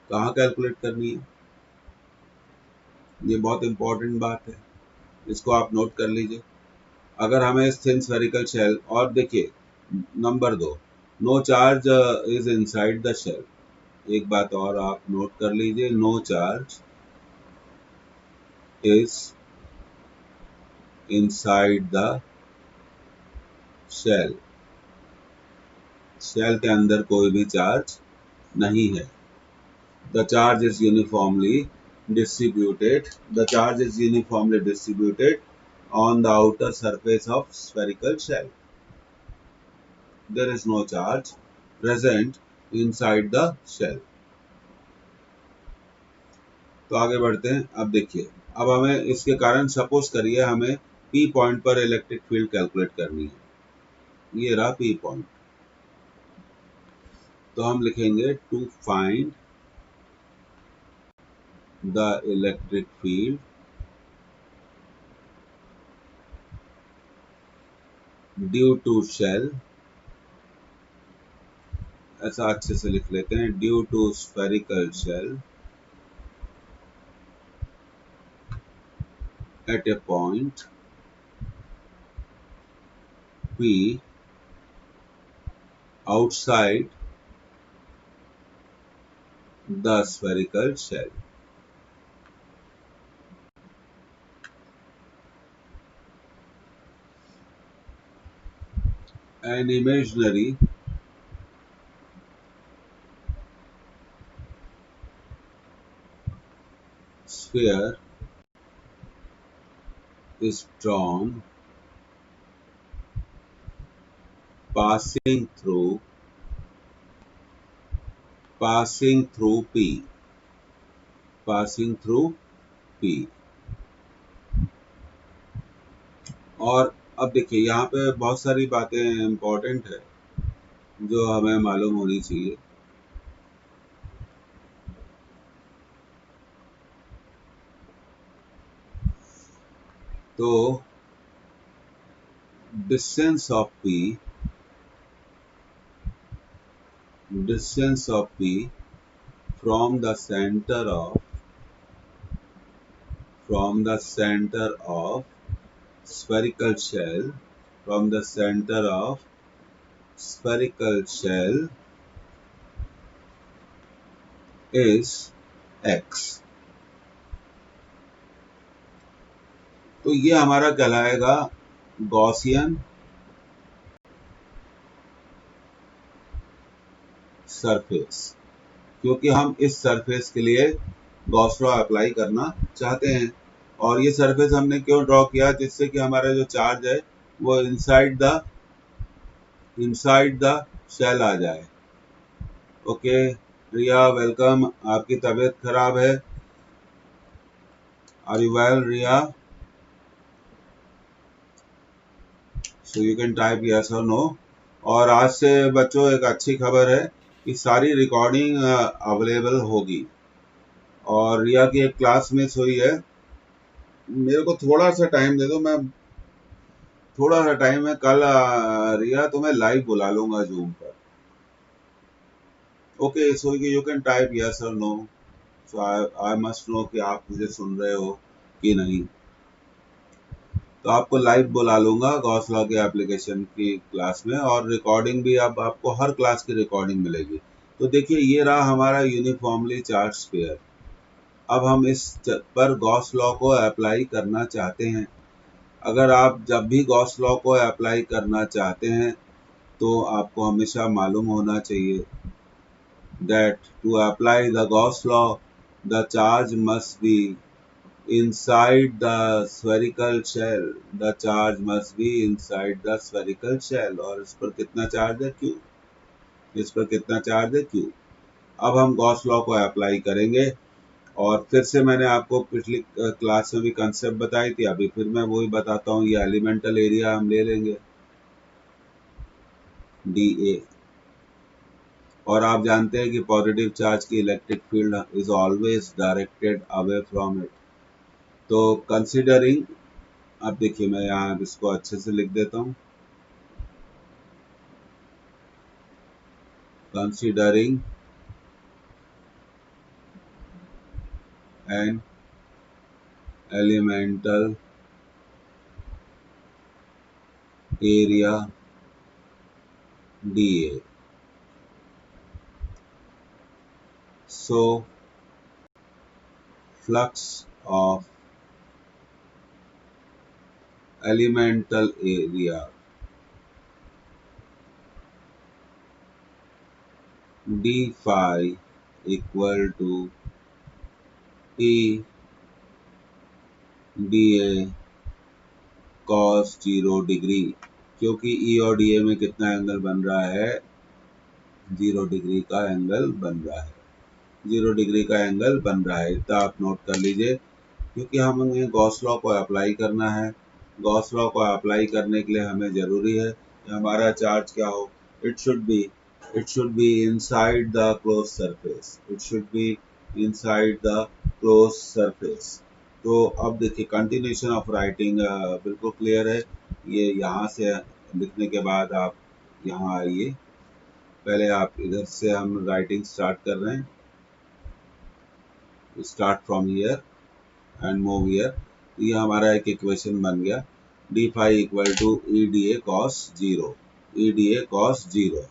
कहाँ कैलकुलेट करनी है? ये बहुत इंपॉर्टेंट बात है, इसको आप नोट कर लीजिए. अगर हमें इस थिन स्फेरिकल शेल, और देखिए number 2, no charge is inside the shell. एक बात और आप नोट कर लीजिए, no charge is inside the shell. Shell के अंदर कोई भी चार्ज नहीं है. The charge is uniformly distributed. The charge is uniformly distributed on the outer surface of spherical shell. There is no charge present inside the shell. तो आगे बढ़ते हैं. अब देखिए, अब हमें इसके कारण सपोज करिए हमें P पॉइंट पर इलेक्ट्रिक फील्ड कैलकुलेट करनी है. ये रहा P पॉइंट. तो हम लिखेंगे to find the electric field due to shell. ऐसा अच्छे से लिख लेते हैं, due to spherical shell at a point P outside the spherical shell. An imaginary sphere is drawn passing through P. passing through P. और अब देखिए, यहाँ पे बहुत सारी बातें इंपॉर्टेंट है जो हमें मालूम होनी चाहिए. तो distance of P from the center of spherical shell, from the center of spherical shell is x। तो ये हमारा कहलाएगा गॉसियन सरफेस, क्योंकि हम इस सरफेस के लिए गॉस लॉ अप्लाई करना चाहते हैं। और ये सरफेस हमने क्यों ड्रॉ किया, जिससे कि हमारा जो चार्ज है वो इनसाइड द शेल आ जाए। Okay Riya, welcome. आपकी तबीयत खराब है? Are you well Riya? So you can type yes और नो। और आज से बच्चों एक अच्छी खबर है कि सारी रिकॉर्डिंग अवेलेबल होगी। और रिया की एक क्लास मिस हुई है, मेरे को थोड़ा सा टाइम दे दो, मैं थोड़ा सा टाइम है, कल रिया तुम्हें लाइव बुला लूंगा जूम पर। Okay so you can type yes और no. So I must know कि आप मुझे सुन रहे हो कि नहीं। तो आपको लाइव बुला लूंगा गॉस लॉ के एप्लीकेशन की क्लास में, और रिकॉर्डिंग भी अब आपको हर क्लास की रिकॉर्डिंग मिलेगी। तो देखिए ये रहा हमारा यूनिफॉर्मली चार्ज स्फीयर। अब हम इस पर गॉस लॉ को अप्लाई करना चाहते हैं। अगर आप जब भी गॉस लॉ को अप्लाई करना चाहते हैं तो आपको हमेशा मालूम होना चाहिए that to apply the Gauss law, the charge must be inside the spherical shell. The charge must be inside the spherical shell. और इस पर कितना चार्ज है Q, इस पर कितना चार्ज है Q। अब हम गॉस लॉ को अप्लाई करेंगे, और फिर से मैंने आपको पिछली क्लास में भी कंसेप्ट बताई थी, अभी फिर मैं वही बताता हूँ। ये एलिमेंटल एरिया हम ले लेंगे dA, और आप जानते हैं कि पॉजिटिव चार्ज की electric field is always directed away from it. तो कंसीडरिंग, अब देखिए मैं यहाँ इसको अच्छे से लिख देता हूँ। Considering an elemental area dA, so flux of elemental area d phi equal to E dA cos 0 degree, क्योंकि E और dA में कितना एंगल बन रहा है, 0 डिग्री का एंगल बन रहा है, 0 डिग्री का एंगल बन रहा है। इतना आप नोट कर लीजिए, क्योंकि हमें गॉस लॉ को अप्लाई करना है। गॉस लॉ को अप्लाई करने के लिए हमें ज़रूरी है कि हमारा चार्ज क्या हो, it should be inside the close surface, it should be inside the close surface. तो अब देखिए कंटिन्यूशन ऑफ राइटिंग बिल्कुल क्लियर है। ये यहाँ से लिखने के बाद आप यहाँ आइए, पहले आप इधर से हम राइटिंग स्टार्ट कर रहे हैं, start from here and move here. ये हमारा एक इक्वेशन बन गया, d phi equal to E D A cos zero, E D A cos zero.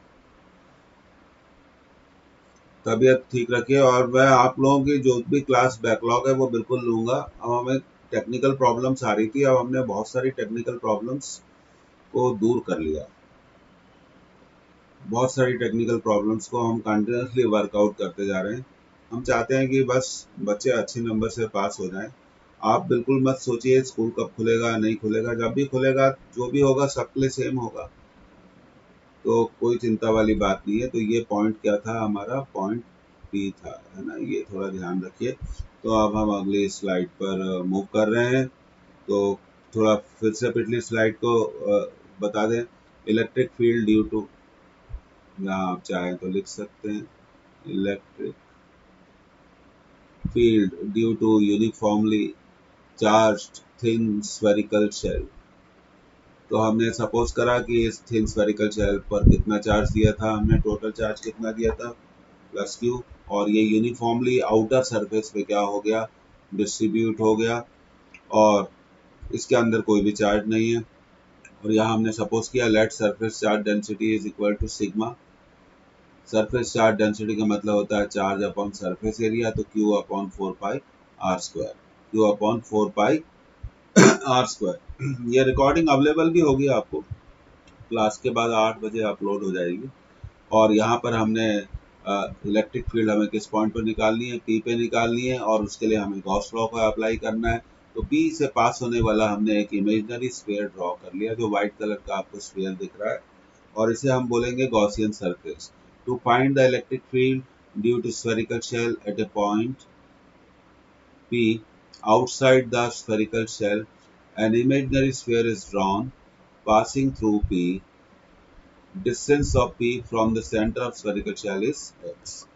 तबीयत ठीक रखिए, और मैं आप लोगों की जो भी क्लास बैकलॉग है वो बिल्कुल लूँगा। अब हमें टेक्निकल प्रॉब्लम्स आ रही थी, अब हमने बहुत सारी टेक्निकल प्रॉब्लम्स को दूर कर लिया। बहुत सारी टेक्निकल प्रॉब्लम्स को हम कंटिन्यूसली वर्कआउट करते जा रहे हैं। हम चाहते हैं कि बस बच्चे अच्छे नंबर से पास हो जाएं। आप बिल्कुल मत सोचिए स्कूल कब खुलेगा नहीं खुलेगा, जब भी खुलेगा जो भी होगा सबके लिए सेम होगा, तो कोई चिंता वाली बात नहीं है। तो ये पॉइंट क्या था हमारा, पॉइंट पी था, है ना, ये थोड़ा ध्यान रखिए। तो अब हम अगली स्लाइड पर मूव कर रहे हैं। तो थोड़ा फिर से पिछली स्लाइड को बता दें। इलेक्ट्रिक फील्ड ड्यू टू, यहाँ आप चाहें तो लिख सकते हैं, electric field due to uniformly charged thin spherical shell. तो हमने सपोज करा कि इस थिन स्फेरिकल शेल पर कितना चार्ज दिया था, हमने टोटल चार्ज कितना दिया था, प्लस क्यू, और ये यूनिफॉर्मली आउटर सरफेस पे क्या हो गया, डिस्ट्रीब्यूट हो गया, और इसके अंदर कोई भी चार्ज नहीं है। और यहाँ हमने सपोज किया let surface charge density is equal to sigma. Surface charge density का मतलब होता है चार्ज अपॉन सरफेस एरिया, तो Q upon 4 pi R square, Q upon 4 pi R square. ये रिकॉर्डिंग अवेलेबल भी होगी आपको, क्लास के बाद 8 बजे अपलोड हो जाएगी। और यहाँ पर हमने इलेक्ट्रिक फील्ड हमें किस पॉइंट पर निकालनी है, पी पे निकालनी है, और उसके लिए हमें गॉस लॉ का अप्लाई करना है। तो पी से पास होने वाला हमने एक इमेजिनरी स्फीयर ड्रॉ कर लिया, जो व्हाइट कलर का आपको स्फीयर दिख रहा है, और इसे हम बोलेंगे Gaussian surface. To find the electric field due to spherical shell at a point P outside the spherical shell, an imaginary sphere is drawn passing through P. Distance of P from the center of spherical shell is x.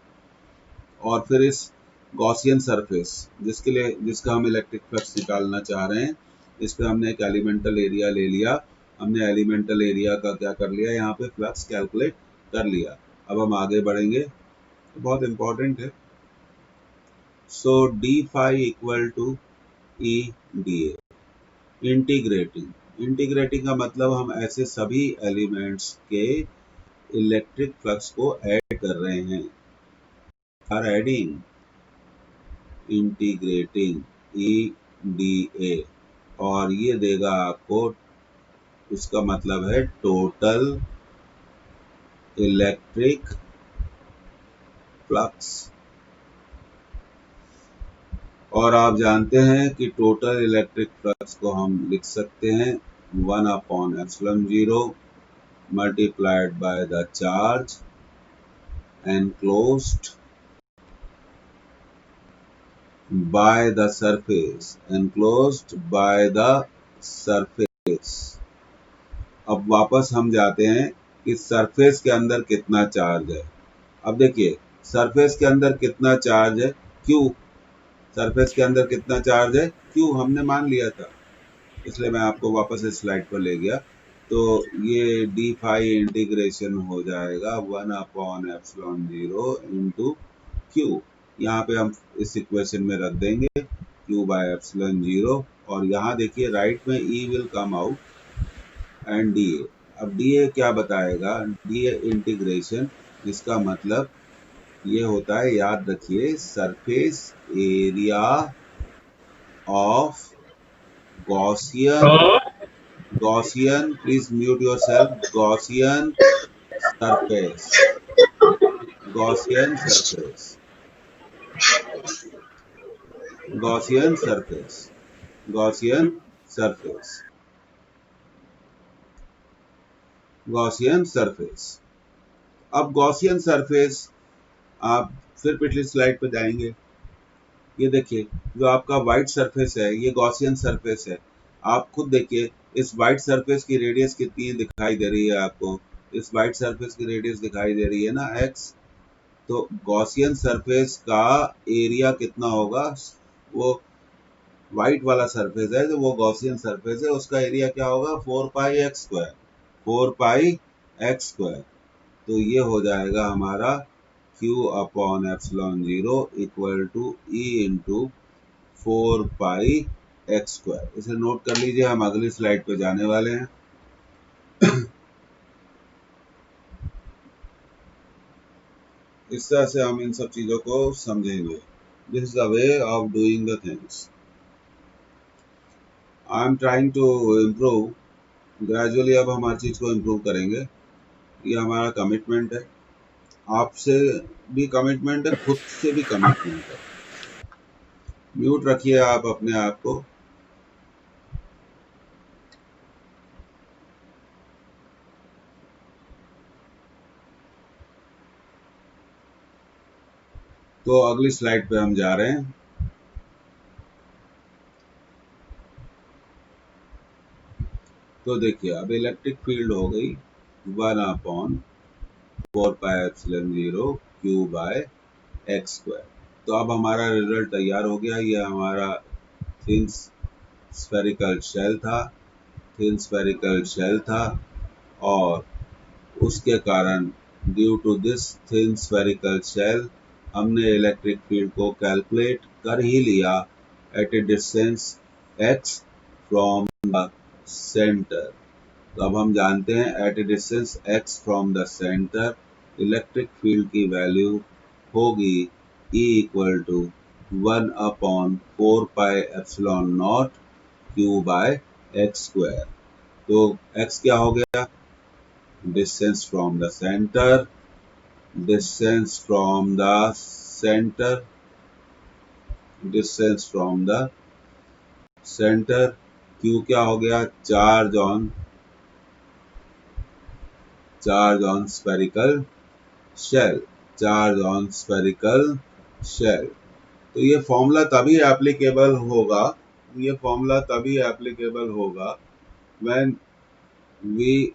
और फिर इस Gaussian surface जिसका हम electric flux निकालना चाह रहे हैं, इस पे हमने एक एलिमेंटल एरिया ले लिया। हमने एलिमेंटल एरिया का क्या कर लिया, यहाँ पे फ्लक्स कैलकुलेट कर लिया। अब हम आगे बढ़ेंगे, तो बहुत इंपॉर्टेंट है। So d phi equal to E D A. Integrating का मतलब हम ऐसे सभी एलिमेंट्स के इलेक्ट्रिक फ्लक्स को ऐड कर रहे हैं, are adding, integrating E D A, और ये देगा आपको, उसका मतलब है टोटल इलेक्ट्रिक फ्लक्स। और आप जानते हैं कि टोटल इलेक्ट्रिक फ्लक्स को हम लिख सकते हैं 1/ε0 multiplied by the charge enclosed by the surface। अब वापस हम जाते हैं कि सरफेस के अंदर कितना चार्ज है। अब देखिए सरफेस के अंदर कितना चार्ज है, क्यू। सरफेस के अंदर कितना चार्ज है, क्यू हमने मान लिया था, इसलिए मैं आपको वापस इस स्लाइड पर ले गया। तो ये डी फाई इंटीग्रेशन हो जाएगा 1/ε0 इंटू क्यू। यहाँ पे हम इस इक्वेशन में रख देंगे q/ε0, और यहाँ देखिए राइट में e will come out and D A. अब डी ए क्या बताएगा, डी ए इंटीग्रेशन, जिसका मतलब ये होता है, याद रखिए, surface area of Gaussian, please mute yourself, Gaussian surface, Gaussian surface, Gaussian surface, Gaussian surface, Gaussian surface. अब गॉसियन सरफेस, आप फिर पिछली स्लाइड पे जाएंगे, ये देखिए जो आपका व्हाइट सरफेस है ये गॉसियन सरफेस है। आप खुद देखिए इस व्हाइट सरफेस की रेडियस कितनी दिखाई दे रही है आपको, इस व्हाइट सरफेस की रेडियस दिखाई दे रही है ना, x। तो गॉसियन सरफेस का एरिया कितना होगा, वो व्हाइट वाला सरफेस है, जो वो गॉसियन सरफेस है, उसका एरिया क्या होगा, 4πx², 4πx²। तो ये हो जाएगा हमारा q/ε0 equal to e into 4πx²। इसे नोट कर लीजिए, हम अगली स्लाइड पे जाने वाले हैं। इस तरह से हम इन सब चीजों को समझेंगे। This is the way of doing the things. I am trying to improve gradually. अब हम हर चीज को इम्प्रूव करेंगे, ये हमारा कमिटमेंट है, आपसे भी कमिटमेंट है, खुद से भी कमिटमेंट है। म्यूट रखिए आप अपने आप को। तो अगली स्लाइड पे हम जा रहे हैं। तो देखिए अब इलेक्ट्रिक फील्ड हो गई 1/4πε0 q/x²। तो अब हमारा रिजल्ट तैयार हो गया। ये हमारा थिन स्फेरिकल शेल था, और उसके कारण due to this thin spherical shell हमने इलेक्ट्रिक फील्ड को कैलकुलेट कर ही लिया at a distance x from the centre. तो अब हम जानते हैं at a distance x from the centre electric field की वैल्यू होगी E equal to 1/4πε0 q by x square. तो x क्या हो गया, distance from the centre, distance from the centre, distance from the centre, q क्या हो गया, charge on spherical shell, charge on spherical shell. तो ये फॉर्मूला तभी एप्लीकेबल होगा, ये फॉर्मूला तभी एप्लीकेबल होगा when we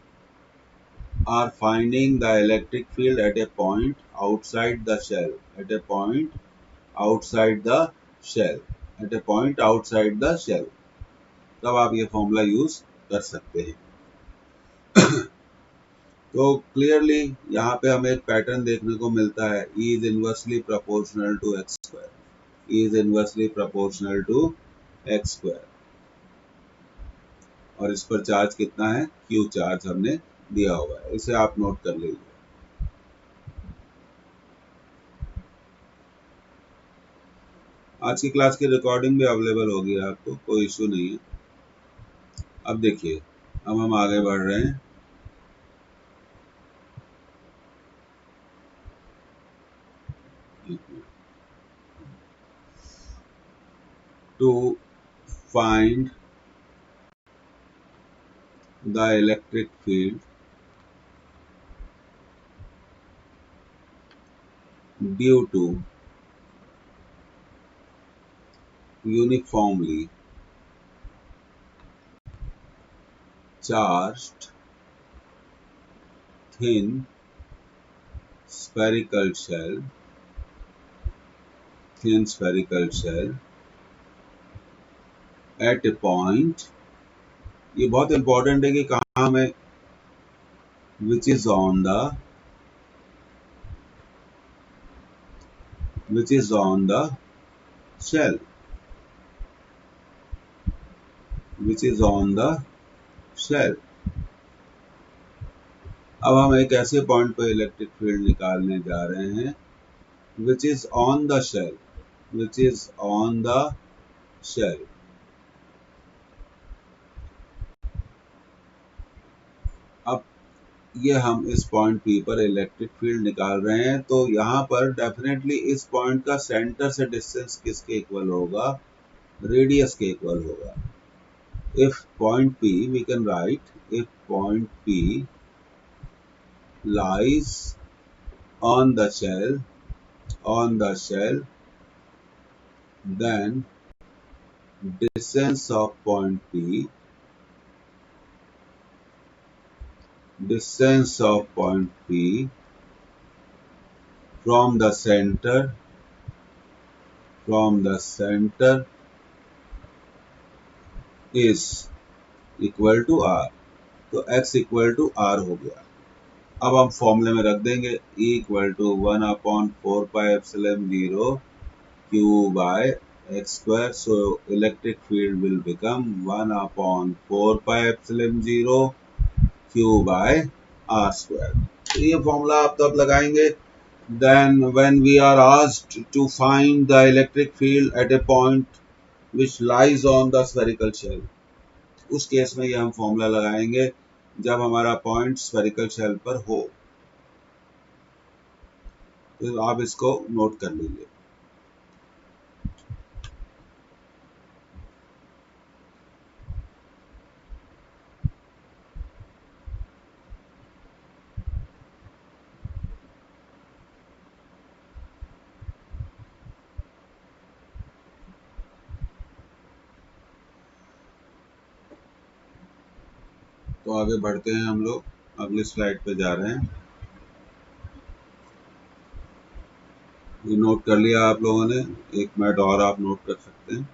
are finding the electric field at a point outside the shell, at a point outside the shell, at a point outside the shell. तब आप ये फॉर्मूला यूज कर सकते हैं। तो क्लियरली यहाँ पे हमें एक पैटर्न देखने को मिलता है, E is inversely proportional to X square, E is inversely proportional to X square. और इस पर चार्ज कितना है, Q चार्ज हमने दिया हुआ है, इसे आप नोट कर लीजिए। आज की क्लास की रिकॉर्डिंग भी अवेलेबल होगी आपको, कोई इशू नहीं है। अब देखिए, अब हम आगे बढ़ रहे हैं। To find the electric field due to uniformly charged thin spherical shell, thin spherical shell at a point, ये बहुत इंपॉर्टेंट है कि कहाँ में, which is on the shell, which is on the shell। अब हम एक ऐसे पॉइंट पर इलेक्ट्रिक फील्ड निकालने जा रहे हैं which is on the shell, which is on the shell। अब ये हम इस पॉइंट P पर इलेक्ट्रिक फील्ड निकाल रहे हैं, तो यहाँ पर डेफिनेटली इस पॉइंट का सेंटर से डिस्टेंस किसके इक्वल होगा, रेडियस के इक्वल होगा। If point P, we can write, if point P lies on the shell, then distance of point P from the center is equal to r। तो x equal to r हो गया। अब हम फॉर्मूले में रख देंगे E equal to 1/4πε0 q by x square। So electric field will become 1/4πε0 q by r square। तो ये फॉर्मूला आप तब लगाएंगे then when we are asked to find the electric field at a point which lies on the spherical shell। उस case में ये हम formula लगाएंगे जब हमारा पॉइंट स्फेरिकल शेल पर हो। तो आप इसको नोट कर लीजिए। तो आगे बढ़ते हैं हम लोग, अगली स्लाइड पे जा रहे हैं। ये नोट कर लिया आप लोगों ने, एक मिनट और आप नोट कर सकते हैं।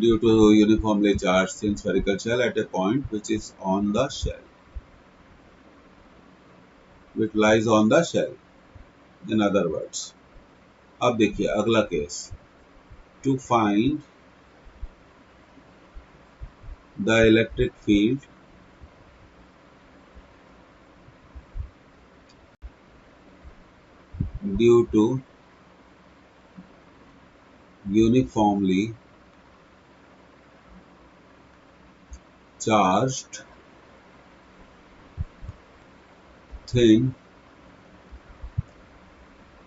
Due to uniformly charged thin spherical shell at a point which is on the shell, which lies on the shell, in other words। अब देखिए अगला case, to find the electric field due to uniformly charged thin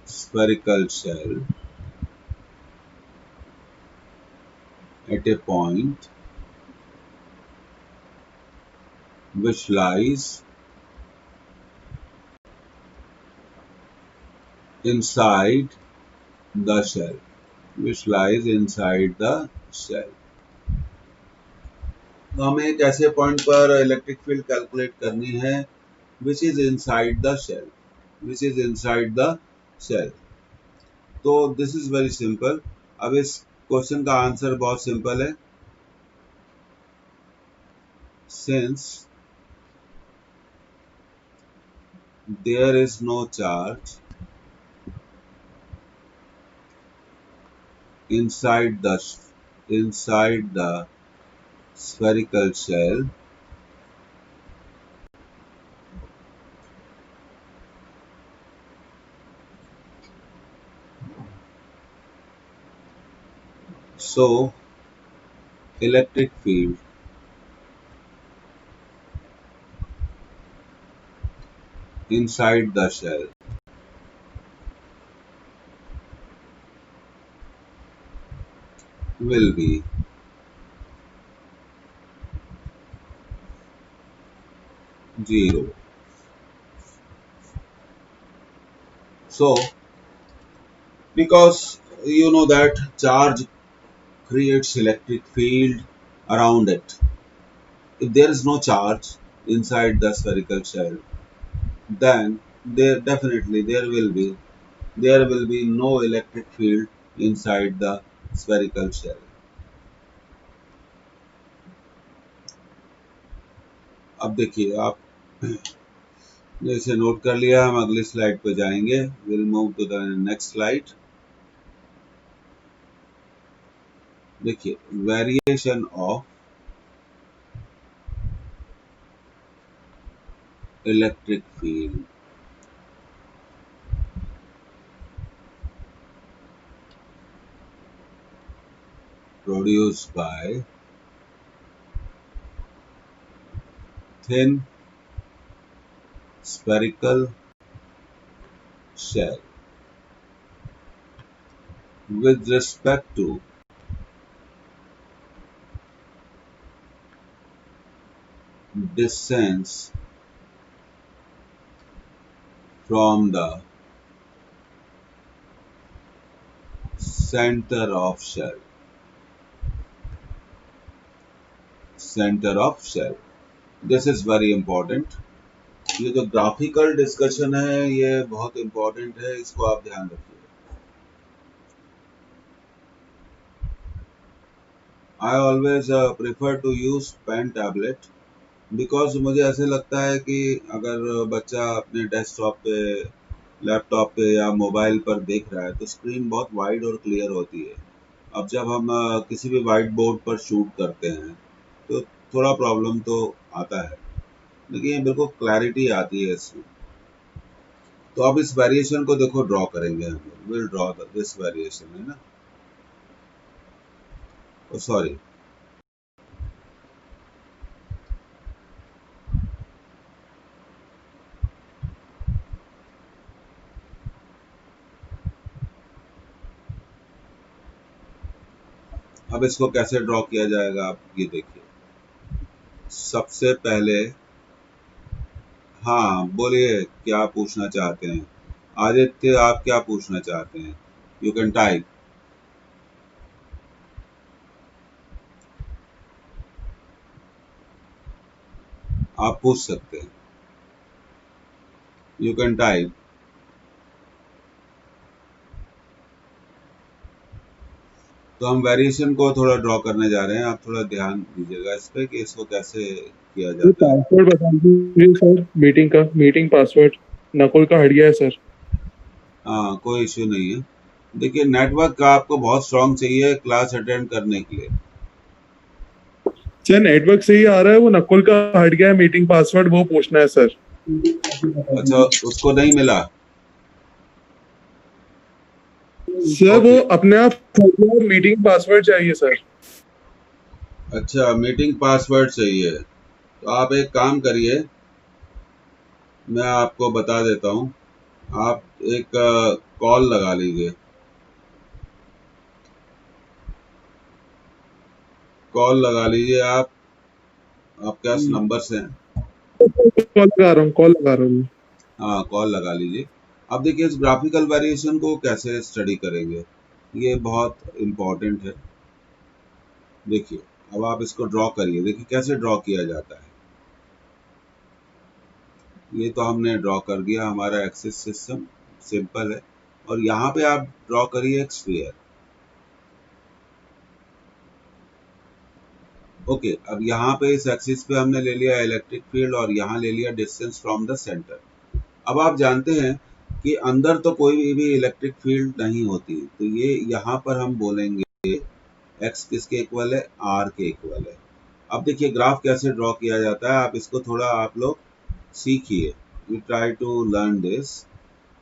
spherical shell at a point which lies inside the shell, तो हमें एक ऐसे point पर electric field calculate करनी है which is inside the shell. तो दिस इज वेरी सिंपल। अब इस क्वेश्चन का आंसर बहुत सिंपल है। Since there is no charge inside the spherical shell, so electric field inside the shell will be zero. So because you know that charge creates electric field around it. If there is no charge inside the spherical shell, then there will be no electric field inside the spherical shell. अब देखिए आप जैसे note कर लिया, हम अगली slide पे जाएंगे। Will move to the next slide. देखिए variation of electric field produced by thin spherical shell with respect to distance from the center of shell. This is very important. ये जो ग्राफिकल डिस्कशन है ये बहुत important है, इसको आप ध्यान रखिए। I always prefer to use pen tablet because मुझे ऐसे लगता है कि अगर बच्चा अपने डेस्कटॉप पे, लैपटॉप पे या मोबाइल पर देख रहा है तो स्क्रीन बहुत वाइड और क्लियर होती है। अब जब हम किसी भी वाइट बोर्ड पर शूट करते हैं तो थोड़ा प्रॉब्लम तो आता है, लेकिन ये बिल्कुल क्लैरिटी आती है इसमें। तो अब इस वेरिएशन को देखो ड्रॉ करेंगे हम लोग। विल ड्रॉ दिस वेरिएशन, है ना। सॉरी, अब इसको कैसे ड्रॉ किया जाएगा आप ये देखिए। सबसे पहले, हाँ बोलिए क्या पूछना चाहते हैं आदित्य, आप क्या पूछना चाहते हैं? You can type. आप पूछ सकते हैं, यू कैन टाइप। तो हम वेरिएशन को थोड़ा ड्रॉ करने जा रहे हैं, आप थोड़ा ध्यान दीजिएगा इस पे कि इसको कैसे किया जाता है। पासवर्ड बता दीजिए सर, मीटिंग पासवर्ड नकुल का हट गया है सर। हाँ कोई इश्यू नहीं है, देखिए नेटवर्क का आपको बहुत स्ट्रांग चाहिए क्लास अटेंड करने के लिए। सर नेटवर्क से ही आ रहा है, वो नकुल का हट गया है मीटिंग पासवर्ड, वो पूछना है सर। अच्छा, उसको नहीं मिला? सर वो ओके। अपने आप मीटिंग पासवर्ड चाहिए सर। अच्छा, मीटिंग पासवर्ड चाहिए, तो आप एक काम करिए, मैं आपको बता देता हूँ। आप एक कॉल लगा लीजिए, कॉल लगा लीजिए आप। आपके पास नंबर्स हैं? कॉल लगा रहा हूँ। हाँ, कॉल लगा लीजिए। अब देखिए इस ग्राफिकल वेरिएशन को कैसे स्टडी करेंगे, ये बहुत इम्पोर्टेंट है। देखिए अब आप इसको ड्रॉ करिए, देखिए कैसे ड्रॉ किया जाता है। ये तो हमने ड्रॉ कर दिया, हमारा एक्सिस सिस्टम सिंपल है। और यहाँ पे आप ड्रॉ करिए एक स्फीयर। ओके, अब यहाँ पे इस एक्सिस पे हमने ले लिया इलेक्ट्रिक फील्ड और यहाँ ले लिया डिस्टेंस फ्रॉम द सेंटर। अब आप जानते हैं कि अंदर तो कोई भी इलेक्ट्रिक फील्ड नहीं होती, तो ये यहाँ पर हम बोलेंगे एक्स किसके इक्वल है, आर के इक्वल है। अब देखिए ग्राफ कैसे ड्रॉ किया जाता है, आप इसको थोड़ा आप लोग सीखिए, you try to learn this.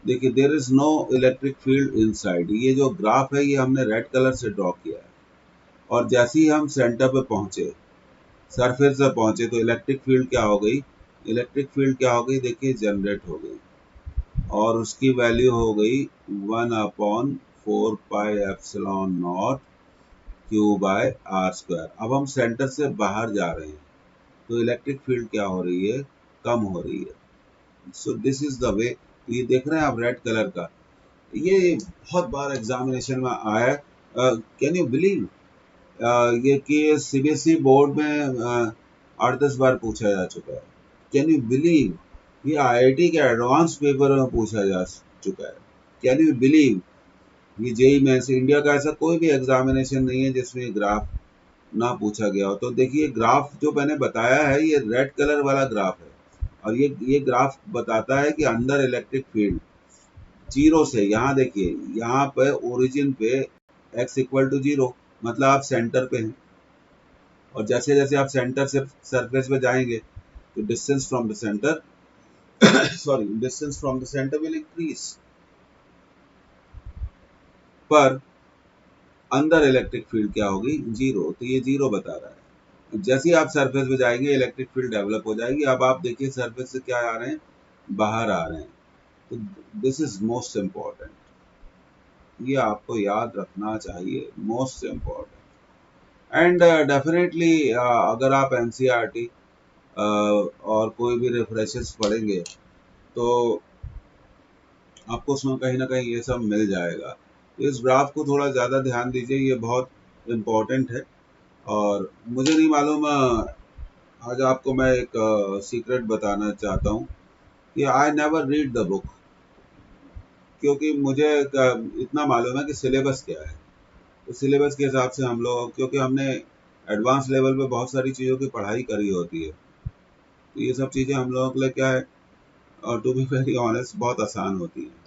देखिए there is no electric field inside, ये जो ग्राफ है ये हमने रेड कलर से ड्रॉ किया है। और जैसे ही हम सेंटर पे पहुंचे, सरफेस पे पहुंचे, तो इलेक्ट्रिक फील्ड क्या हो गई, इलेक्ट्रिक फील्ड क्या हो गई, देखिए जनरेट हो गई और उसकी वैल्यू हो गई 1/4 pi epsilon naught Q by R square. अब हम सेंटर से बाहर जा रहे हैं, तो इलेक्ट्रिक फील्ड क्या हो रही है, कम हो रही है। सो दिस इज द वे। ये देख रहे हैं आप रेड कलर का, ये बहुत बार एग्जामिनेशन में आया है। कैन यू बिलीव ये कि सीबीएसई बोर्ड में 8-10 बार पूछा जा चुका है। कैन यू बिलीव ये आईआईटी के एडवांस पेपर में पूछा जा चुका है। कैन यू बिलीव ये जेई में से इंडिया का ऐसा कोई भी एग्जामिनेशन नहीं है जिसमें ग्राफ ना पूछा गया हो। तो देखिए ग्राफ जो मैंने बताया है ये रेड कलर वाला ग्राफ है, और ये ग्राफ बताता है कि अंदर इलेक्ट्रिक फील्ड जीरो से, यहाँ देखिए यहाँ पे ओरिजिन पे x इक्वल टू जीरो, मतलब आप सेंटर पे हैं। और जैसे जैसे आप सेंटर से सरफेस पे जाएंगे तो distance from the centre sorry distance from the centre will increase, पर अंदर इलेक्ट्रिक फील्ड क्या होगी, जीरो। तो ये जीरो बता रहा है। जैसे ही आप सरफेस पे जाएंगे इलेक्ट्रिक फील्ड डेवलप हो जाएगी। अब आप देखिए सरफेस से क्या आ रहे हैं, बाहर आ रहे हैं। तो दिस इज मोस्ट इम्पॉर्टेंट, ये आपको याद रखना चाहिए, मोस्ट इम्पॉर्टेंट। एंड डेफिनेटली अगर आप एनसीईआरटी और कोई भी रेफरेंसेस पढ़ेंगे तो आपको उसमें कहीं ना कहीं ये सब मिल जाएगा। इस ग्राफ को थोड़ा ज़्यादा ध्यान दीजिए, ये बहुत इम्पोर्टेंट है। और मुझे नहीं मालूम, आज आपको मैं एक सीक्रेट बताना चाहता हूँ कि I never read the book, क्योंकि मुझे इतना मालूम है कि सिलेबस क्या है। तो सिलेबस के हिसाब से हम लोग, क्योंकि हमने एडवांस लेवल पे बहुत सारी चीज़ों की पढ़ाई करी होती है, तो ये सब चीज़ें हम लोगों के लिए क्या है, और टू बी वेरी ऑनेस्ट बहुत आसान होती है।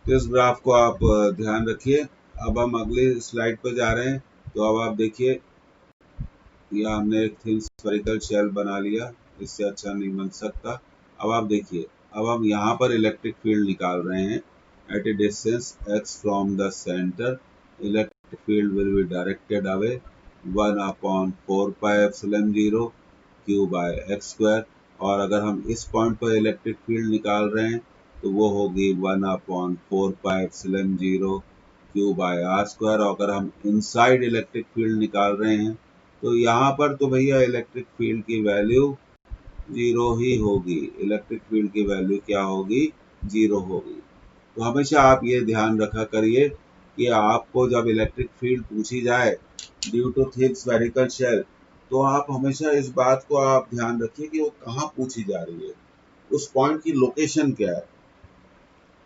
तो इस ग्राफ को आप ध्यान रखिए। अब हम अगले स्लाइड पर जा रहे हैं। तो अब आप देखिए, यह हमने एक थिन स्फेरिकल शेल बना लिया, इससे अच्छा नहीं बन सकता। अब आप देखिए, अब हम यहाँ पर इलेक्ट्रिक फील्ड निकाल रहे हैं at a distance x from the centre. Electric field will be directed away 1/4 pi epsilon 0 Q by x square. और अगर हम इस पॉइंट पर इलेक्ट्रिक फील्ड निकाल रहे हैं तो वो होगी 1/4 pi epsilon 0 Q by R square. और अगर हम इनसाइड इलेक्ट्रिक फील्ड निकाल रहे हैं तो यहाँ पर तो भैया इलेक्ट्रिक फील्ड की वैल्यू जीरो ही होगी। इलेक्ट्रिक फील्ड की वैल्यू क्या होगी, जीरो होगी। तो हमेशा आप ये ध्यान रखा करिए कि आपको जब इलेक्ट्रिक फील्ड पूछी जाए due to thin spherical shell, तो आप हमेशा इस बात को आप ध्यान रखिए कि वो कहाँ पूछी जा रही है, उस पॉइंट की लोकेशन क्या है।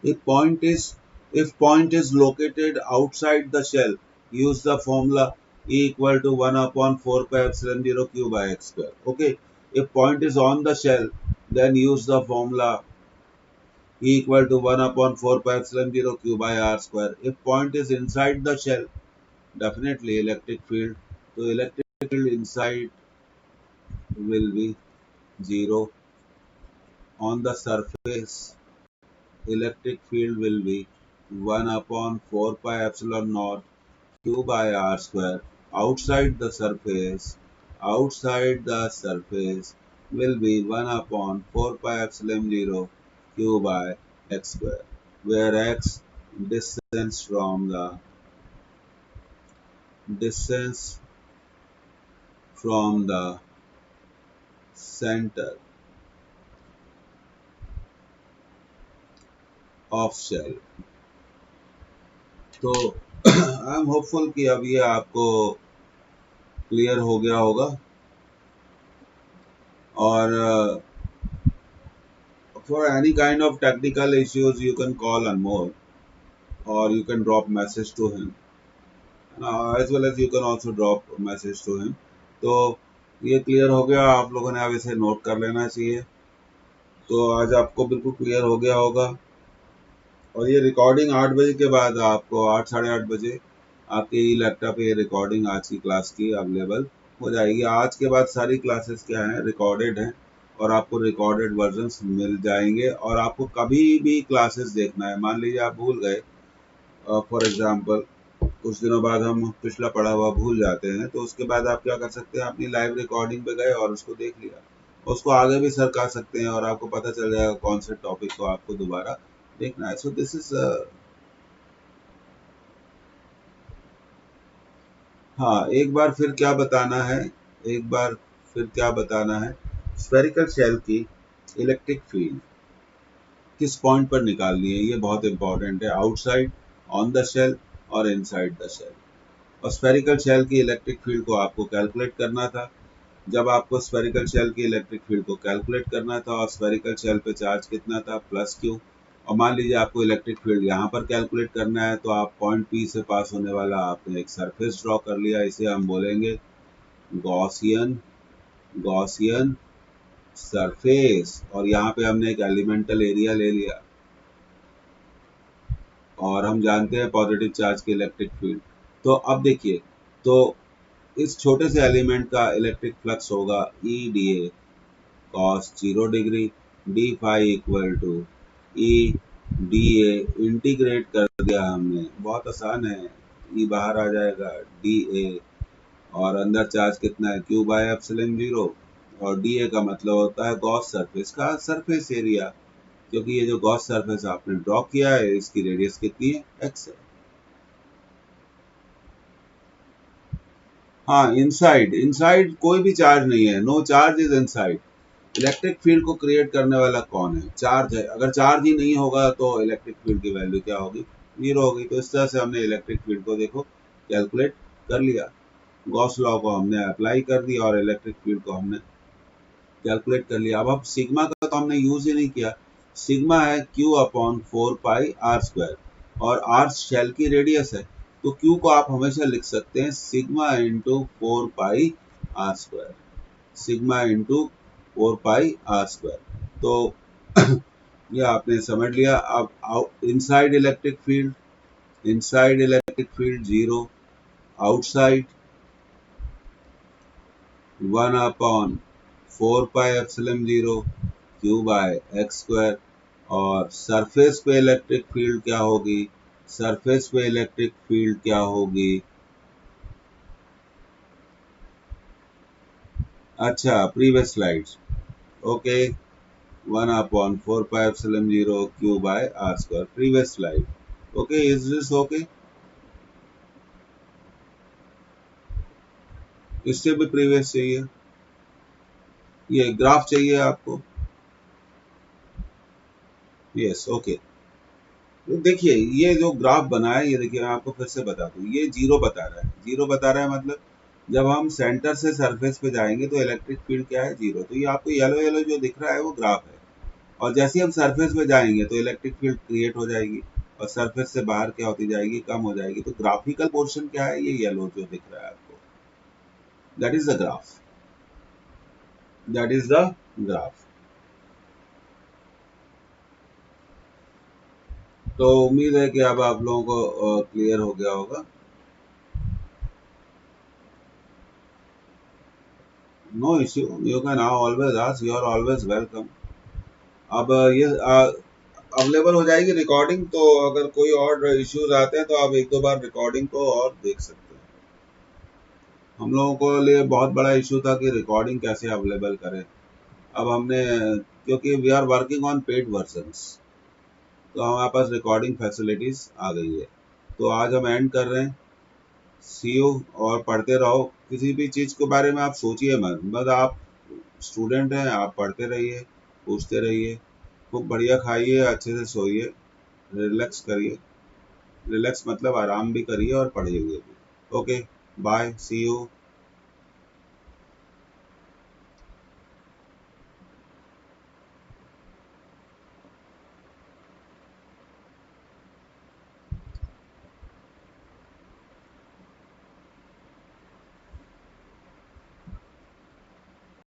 If point is located outside the shell, use the formula E equal to 1/4 pi epsilon 0 q by x square. Okay. If point is on the shell, then use the formula E equal to 1 upon 4 pi epsilon 0 q by r square. If point is inside the shell, definitely electric field. So electric field inside will be 0. On the surface, electric field will be 1 upon 4 pi epsilon naught q by r square. Outside the surface will be 1 upon 4 pi epsilon 0 q by x square, where x distance distance from the center of shell. तो I am hopeful कि अब ये आपको clear हो गया होगा और for any kind of technical issues you can call Anmol or you can drop message to him as well as you can also drop message to him. तो ये क्लियर हो गया, आप लोगों ने अब इसे नोट कर लेना चाहिए। तो आज आपको बिल्कुल क्लियर हो गया होगा और ये रिकॉर्डिंग 8 बजे के बाद आपको 8 साढ़े 8 बजे आपके ई लैपटॉप पे ये रिकॉर्डिंग आज की क्लास की अवेलेबल हो जाएगी। आज के बाद सारी क्लासेस क्या हैं, रिकॉर्डेड हैं और आपको रिकॉर्डेड वर्जन्स मिल जाएंगे और आपको कभी भी क्लासेस देखना है, मान लीजिए आप भूल गए, फॉर एग्जांपल कुछ दिनों बाद हम पिछला पढ़ा हुआ भूल जाते हैं, तो उसके बाद आप क्या कर सकते हैं, अपनी लाइव रिकॉर्डिंग पे गए और उसको देख लिया, उसको आगे भी सरका सकते हैं और आपको पता चल जाएगा कौन से टॉपिक को आपको दोबारा देखना है। सो दिस इज हाँ, एक बार फिर क्या बताना है, स्फेरिकल शेल की इलेक्ट्रिक फील्ड किस पॉइंट पर निकालनी है, ये बहुत इंपॉर्टेंट है, आउटसाइड, ऑन द शेल और इनसाइड द शेल। और स्फेरिकल शेल की इलेक्ट्रिक फील्ड को आपको कैलकुलेट करना था। जब आपको स्फेरिकल शेल की इलेक्ट्रिक फील्ड को कैलकुलेट करना था और स्फेरिकल शेल पे चार्ज कितना था, प्लस क्यू, और मान लीजिए आपको इलेक्ट्रिक फील्ड यहाँ पर कैलकुलेट करना है, तो आप पॉइंट पी से पास होने वाला आपने एक सरफेस ड्रॉ कर लिया, इसे हम बोलेंगे गॉसियन सरफेस, और यहाँ पे हमने एक एलिमेंटल एरिया ले लिया और हम जानते हैं पॉजिटिव चार्ज की इलेक्ट्रिक फील्ड। तो अब देखिए, तो इस छोटे से एलिमेंट का इलेक्ट्रिक फ्लक्स होगा E D A cos 0 degree D phi equal to E D A, integrate कर दिया हमने, बहुत आसान है, ई बाहर आ जाएगा डी ए और अंदर चार्ज कितना है, क्यू बाय एप्सिलॉन 0, और डी ए का मतलब होता है गॉस सरफेस का सरफेस एरिया, क्योंकि ये जो गॉस सरफेस आपने ड्रॉ किया है इसकी रेडियस कितनी है, एक्स है। हाँ, इनसाइड कोई भी चार्ज नहीं है, no charge is inside. Electric field को क्रिएट करने वाला कौन है, चार्ज है। अगर चार्ज ही नहीं होगा तो इलेक्ट्रिक फील्ड की वैल्यू क्या होगी, 0 होगी। तो इस तरह से हमने इलेक्ट्रिक फील्ड को देखो कैलकुलेट कर लिया, गॉस लॉ को हमने अप्लाई कर दिया और इलेक्ट्रिक फील्ड को हमने कैलकुलेट कर लिया। अब सिग्मा का तो हमने यूज ही नहीं किया, सिग्मा है Q upon 4 pi R square और आर शेल की रेडियस है, तो Q को आप हमेशा लिख सकते हैं sigma into 4 pi R square, sigma into 4 pi R square. तो ये आपने समझ लिया। अब inside electric field 0, outside 1 upon 4 pi epsilon 0 Q by x square, और सरफेस पे इलेक्ट्रिक फील्ड क्या होगी, सरफेस पे इलेक्ट्रिक फील्ड क्या होगी, अच्छा previous slides, okay, 1 upon 4 pi epsilon 0 q by r square, previous slide, okay, is this okay? इससे भी प्रीवियस चाहिए, ये ग्राफ चाहिए आपको, यस ओके। तो देखिए ये जो ग्राफ बना है, ये देखिए मैं आपको फिर से बता दूं, ये 0 बता रहा है, 0 बता रहा है मतलब जब हम सेंटर से सरफेस पे जाएंगे तो इलेक्ट्रिक फील्ड क्या है, 0। तो ये आपको येलो येलो जो दिख रहा है वो ग्राफ है, और जैसे ही हम सरफेस पे जाएंगे तो इलेक्ट्रिक फील्ड क्रिएट हो जाएगी और सरफेस से बाहर क्या होती जाएगी, कम हो जाएगी। तो ग्राफिकल पोर्शन क्या है, ये येलो जो दिख रहा है आपको, that is the graph, that is the graph. तो उम्मीद है कि अब आप लोगों को क्लियर हो गया होगा। No issue, you can always ask, you are always welcome. अब ये अवेलेबल हो जाएगी रिकॉर्डिंग, तो अगर कोई और इश्यूज आते हैं तो आप एक दो बार रिकॉर्डिंग को और देख सकते हैं। हम लोगों को लिए बहुत बड़ा इशू था कि रिकॉर्डिंग कैसे अवेलेबल करें। अब हमने, क्योंकि we are working on paid versions, तो हमारे पास रिकॉर्डिंग फैसिलिटीज आ गई है। तो आज हम एंड कर रहे हैं। सी यू, और पढ़ते रहो। किसी भी चीज़ के बारे में आप सोचिए मत, बस आप स्टूडेंट हैं, आप पढ़ते रहिए, पूछते रहिए, खूब बढ़िया खाइए, अच्छे से सोइए, रिलैक्स करिए। रिलैक्स मतलब आराम भी करिए और पढ़िए भी। Okay, bye, see you.